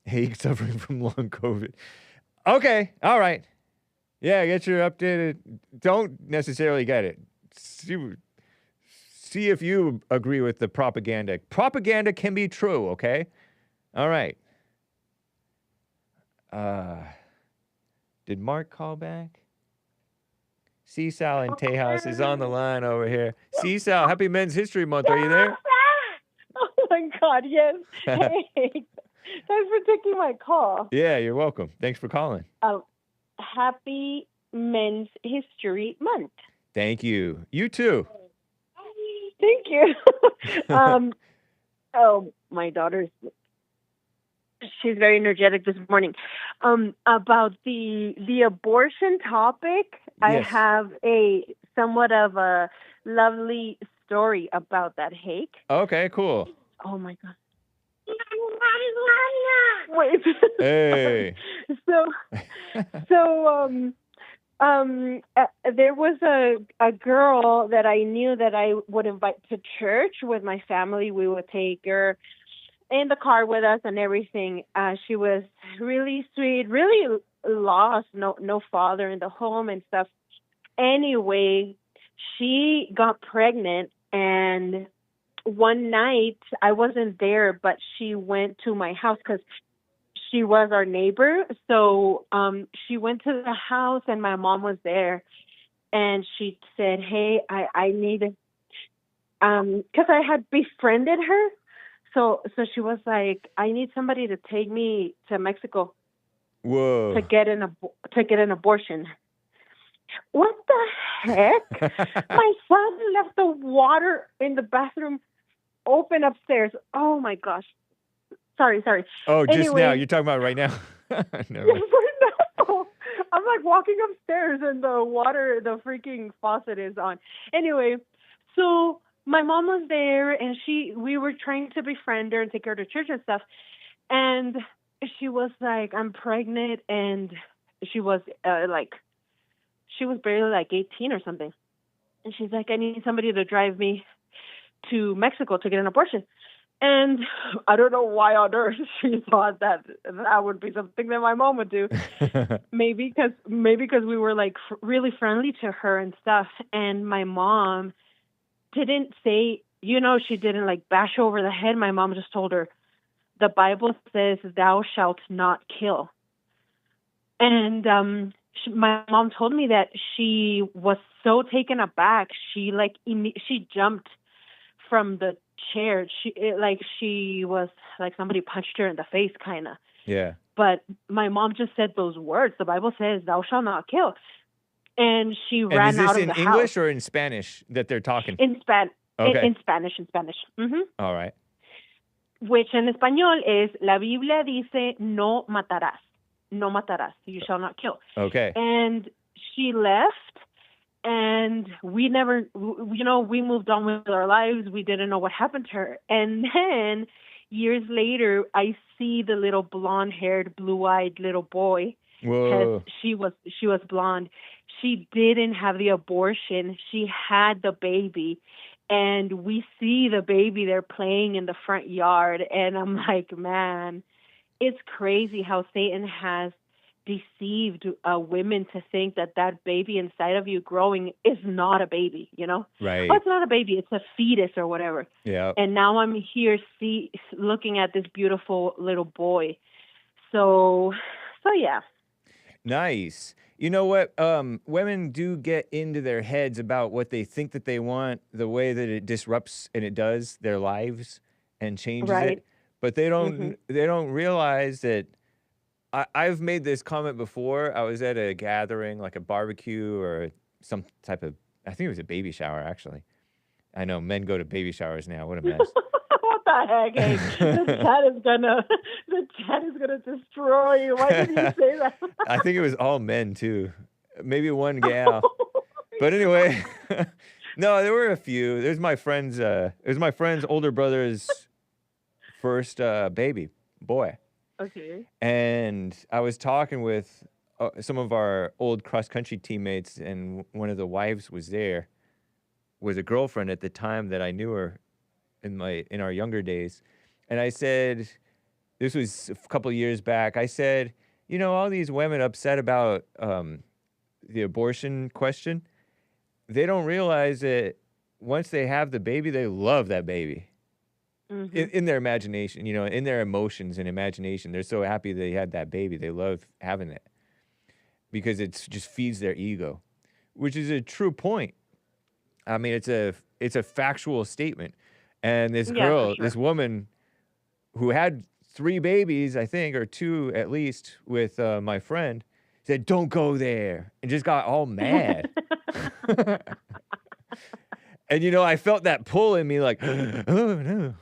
Hake suffering from long COVID. Okay, all right. Yeah, get your updated. Don't necessarily get it. See if you agree with the propaganda. Propaganda can be true, okay? All right. Did Mark call back? CSAL in Tejas is on the line over here. CSAL, happy Men's History Month. Are you there? Oh, my God, yes. Hey, thanks for taking my call. Yeah, you're welcome. Thanks for calling. Happy Men's History Month. Thank you. You too. Thank you. Oh, my daughter's... She's very energetic this morning. About the abortion topic, yes. I have a somewhat of a lovely story about that, Hake. Okay, cool. Oh, my God. Wait. Hey. So There was a girl that I knew that I would invite to church with my family. We would take her in the car with us and everything. She was really sweet, really lost, no father in the home and stuff. Anyway, she got pregnant, and one night I wasn't there, but she went to my house because she was our neighbor. So she went to the house, and my mom was there, and she said, "Hey, I need," because I had befriended her. So she was like, "I need somebody to take me to Mexico." Whoa. To get an abortion. What the heck? My son left the water in the bathroom open upstairs. Oh my gosh. Sorry. Oh, just anyway, now. You're talking about right now? No. No. I'm like walking upstairs and the freaking faucet is on. Anyway, so my mom was there, and we were trying to befriend her and take her to church and stuff. And she was like, "I'm pregnant," and she was she was barely like 18 or something. And she's like, "I need somebody to drive me to Mexico to get an abortion." And I don't know why on earth she thought that would be something that my mom would do. Maybe because we were like really friendly to her and stuff. And my mom didn't say, she didn't like bash her over the head. My mom just told her, "The Bible says thou shalt not kill." And my mom told me that she was so taken aback. She jumped from the chair. She was like somebody punched her in the face, kind of. Yeah. But my mom just said those words. The Bible says thou shalt not kill. And she ran out of the house. Is this in English or in Spanish that they're talking? In Spanish. Okay. In Spanish. Mm-hmm. All right. Which in español is, la Biblia dice, no matarás. No matarás. You shall not kill. Okay. And she left, and we never, we moved on with our lives. We didn't know what happened to her. And then years later, I see the little blonde-haired, blue-eyed little boy. Whoa. She was blonde. She didn't have the abortion. She had the baby. And we see the baby there playing in the front yard. And I'm like, man, it's crazy how Satan has deceived women to think that baby inside of you growing is not a baby, Right. Oh, it's not a baby. It's a fetus or whatever. Yeah. And now I'm here looking at this beautiful little boy. So yeah. Nice. You know what? Women do get into their heads about what they think that they want, the way that it disrupts, and it does, their lives and changes it. But they don't realize that I've made this comment before. I was at a gathering, like a barbecue or some type of, I think it was a baby shower, actually. I know men go to baby showers now. What a mess. What the heck, Hake? The chat is gonna destroy you. Why did you say that? I think it was all men too, maybe one gal. But anyway, no, there were a few. It was my friend's older brother's first baby boy. Okay. And I was talking with some of our old cross-country teammates, and one of the wives was there, was a girlfriend at the time that I knew her in our younger days. And I said, this was a couple of years back, I said, all these women upset about the abortion question, they don't realize that once they have the baby, they love that baby. Mm-hmm. In their imagination, in their emotions and imagination. They're so happy they had that baby. They love having it because it just feeds their ego, which is a true point. I mean, it's a factual statement. And this girl, this woman who had 3 babies, I think, or 2 at least, with my friend, said, "Don't go there," and just got all mad. And, I felt that pull in me like, oh, no.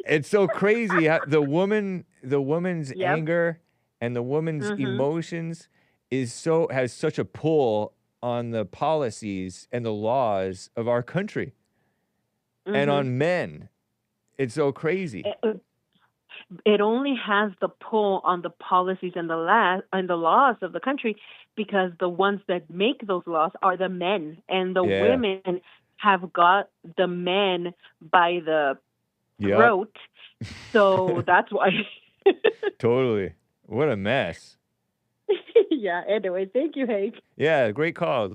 It's so crazy how the woman's anger and the woman's emotions has such a pull on the policies and the laws of our country and on men. It's so crazy. It only has the pull on the policies and the laws of the country because the ones that make those laws are the men, and the women have got the men by the throat. So that's why. Totally. What a mess. Yeah. Anyway, thank you, Hake. Yeah, great call,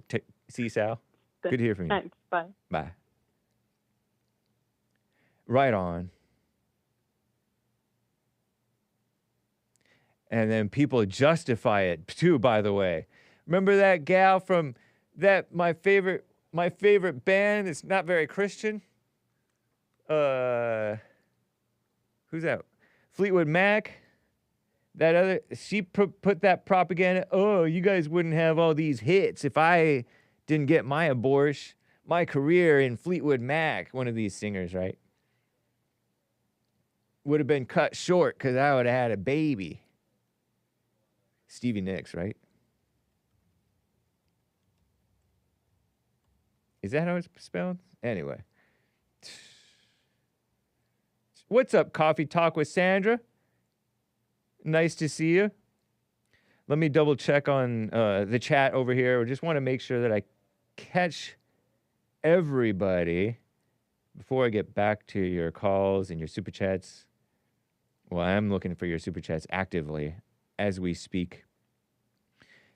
CSAL. Good to hear from you. Thanks. Bye. Bye. Right on. And then people justify it too, by the way. Remember that gal from my favorite band? It's not very Christian. Who's that? Fleetwood Mac. That other, she put that propaganda. Oh, you guys wouldn't have all these hits if I didn't get my Aborsh, my career in Fleetwood Mac. One of these singers, right? Would have been cut short because I would have had a baby. Stevie Nicks, right? Is that how it's spelled? Anyway. What's up, Coffee Talk with Sandra? Nice to see you. Let me double check on the chat over here. I just want to make sure that I catch everybody before I get back to your calls and your super chats. Well, I'm looking for your super chats actively as we speak.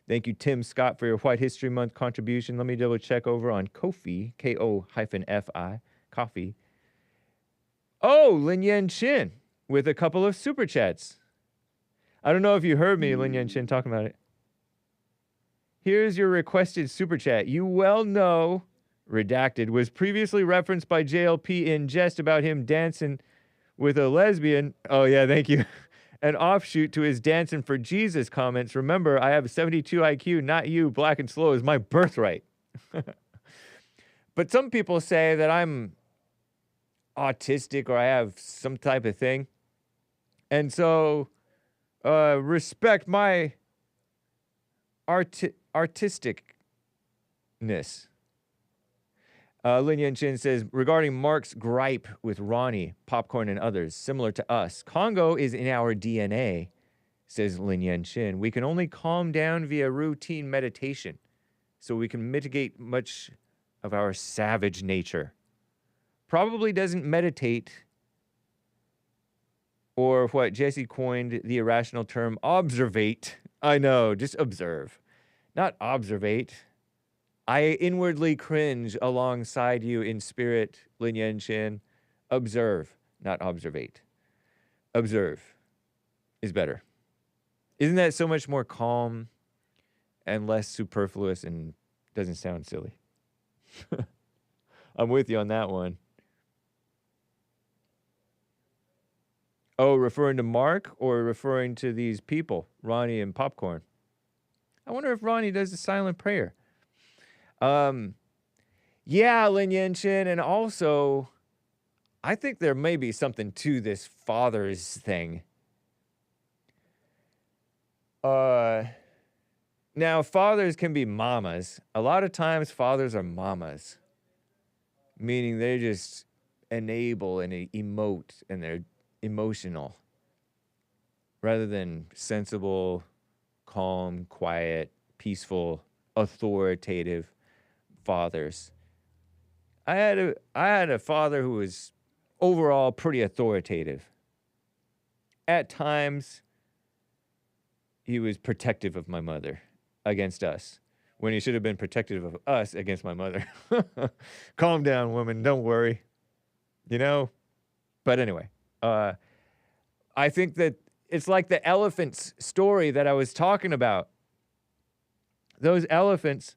Thank you, Tim Scott, for your White History Month contribution. Let me double check over on Ko-fi, Ko-fi, Coffee. Oh, Lin Yen Chin with a couple of super chats. I don't know if you heard me, Lin Yen Chin, talking about it. Here's your requested super chat. You well know, redacted, was previously referenced by JLP in jest about him dancing with a lesbian. Oh, yeah, thank you. An offshoot to his dancing for Jesus comments. Remember, I have a 72 IQ, not you. Black and slow is my birthright. But some people say that I'm autistic or I have some type of thing. And so, respect my artisticness. Lin Yen Chin says, regarding Mark's gripe with Ronnie, Popcorn, and others, similar to us, Congo is in our DNA, says Lin Yen Chin. We can only calm down via routine meditation, so we can mitigate much of our savage nature. Probably doesn't meditate, or what Jesse coined the irrational term, observate. I know, just observe, not observate. I inwardly cringe alongside you in spirit, Lin Yen Chin. Observe, not observate. Observe is better. Isn't that so much more calm and less superfluous and doesn't sound silly? I'm with you on that one. Oh, referring to Mark or referring to these people, Ronnie and Popcorn? I wonder if Ronnie does the silent prayer. Yeah, Lin Yen Chin, and also, I think there may be something to this fathers thing. Now, fathers can be mamas. A lot of times, fathers are mamas, meaning they just enable and emote, and they're emotional, rather than sensible, calm, quiet, peaceful, authoritative fathers. I had a father who was overall pretty authoritative. At times, he was protective of my mother against us, when he should have been protective of us against my mother. Calm down, woman. Don't worry. You know? But anyway, I think that it's like the elephants story that I was talking about. Those elephants,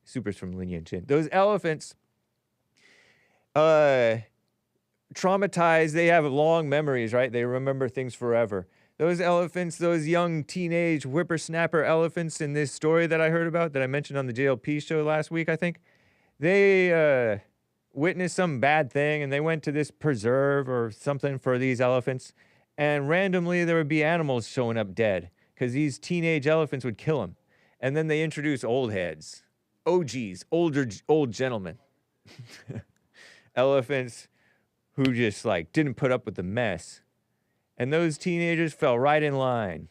supers from Lin Yen Chin. Those elephants, traumatized, they have long memories, right? They remember things forever. Those elephants, those young teenage whippersnapper elephants in this story that I heard about, that I mentioned on the JLP show last week, I think, they witnessed some bad thing and they went to this preserve or something for these elephants, and randomly there would be animals showing up dead because these teenage elephants would kill them. And then they introduce old heads, OGs, old gentlemen. elephants who just like didn't put up with the mess. And those teenagers fell right in line.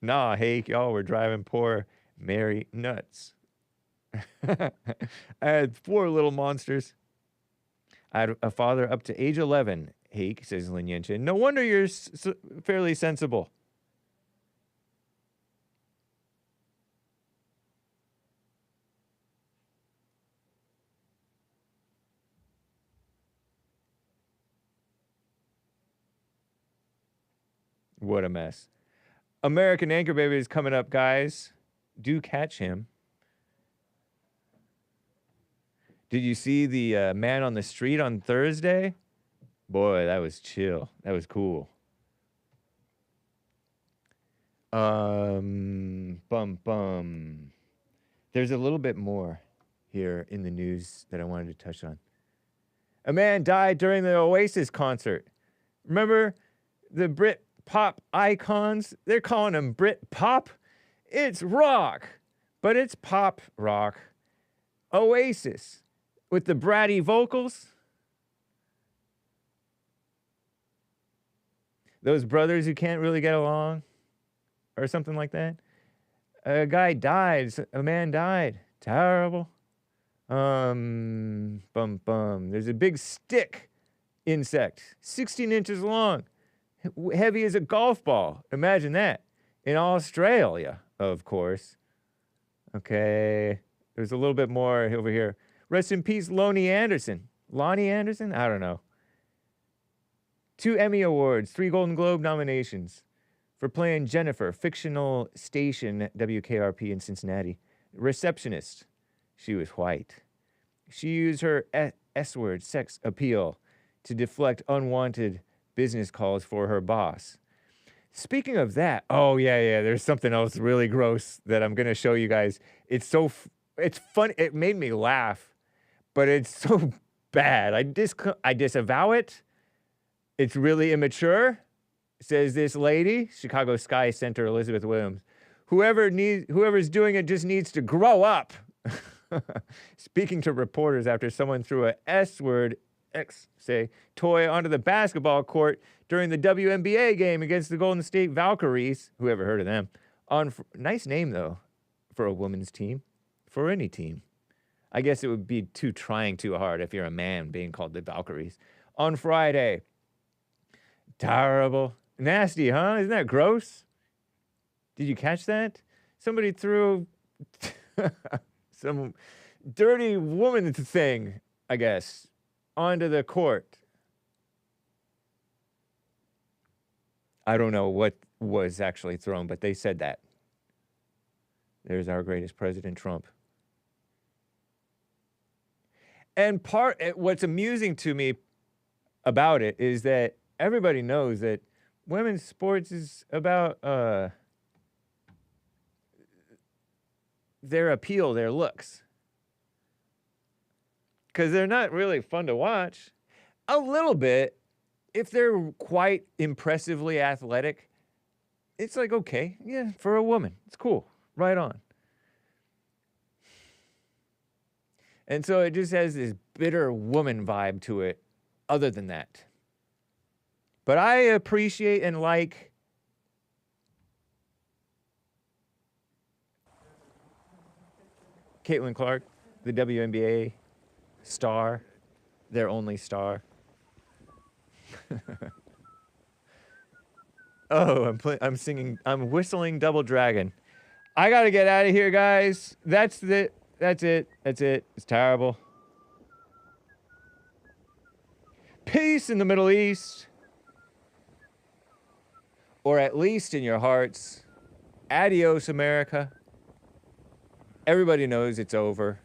Nah, Hake, y'all were driving poor Mary nuts. I had 4 little monsters. I had a father up to age 11, Hake, says Lin Yenshin. No wonder you're fairly sensible. What a mess. American Anchor Baby is coming up, guys. Do catch him. Did you see the man on the street on Thursday? Boy, that was chill. That was cool. Bum bum. There's a little bit more here in the news that I wanted to touch on. A man died during the Oasis concert. Remember the Brit pop icons? They're calling them Brit pop. It's rock, but it's pop rock. Oasis with the bratty vocals. Those brothers who can't really get along or something like that. A guy died. A man died. Terrible. Bum bum. There's a big stick insect, 16 inches long, heavy as a golf ball. Imagine that. In Australia, of course. Okay. There's a little bit more over here. Rest in peace, Lonnie Anderson. Lonnie Anderson? I don't know. 2 Emmy Awards, 3 Golden Globe nominations for playing Jennifer, fictional station WKRP in Cincinnati. Receptionist. She was white. She used her S-word sex appeal to deflect unwanted business calls for her boss. Speaking of that, oh yeah, there's something else really gross that I'm gonna show you guys. It's it's fun. It made me laugh, but it's so bad. I disavow it. It's really immature, says this lady, Chicago Sky Center Elizabeth Williams. Whoever's doing it just needs to grow up. Speaking to reporters after someone threw a S-word, toy onto the basketball court during the WNBA game against the Golden State Valkyries. Whoever heard of them? Nice name, though, for a women's team, for any team. I guess it would be trying too hard if you're a man being called the Valkyries. On Friday. Terrible. Nasty, huh? Isn't that gross? Did you catch that? Somebody threw some dirty woman thing, I guess, onto the court. I don't know what was actually thrown, but they said that. There's our greatest president, Trump. And what's amusing to me about it is that everybody knows that women's sports is about their appeal, their looks. Because they're not really fun to watch. A little bit. If they're quite impressively athletic, it's like, okay, yeah, for a woman, it's cool. Right on. And so it just has this bitter woman vibe to it, other than that. But I appreciate and like Caitlin Clark, the WNBA star, their only star. Oh, I'm whistling Double Dragon. I gotta get out of here, guys. That's it. It's terrible. Peace in the Middle East. Or at least in your hearts. Adios, America. Everybody knows it's over.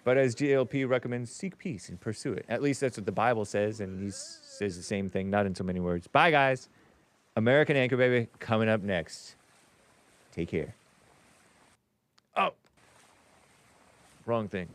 But as GLP recommends, seek peace and pursue it. At least that's what the Bible says, and he says the same thing, not in so many words. Bye, guys. American Anchor Baby coming up next. Take care. Oh. Wrong thing.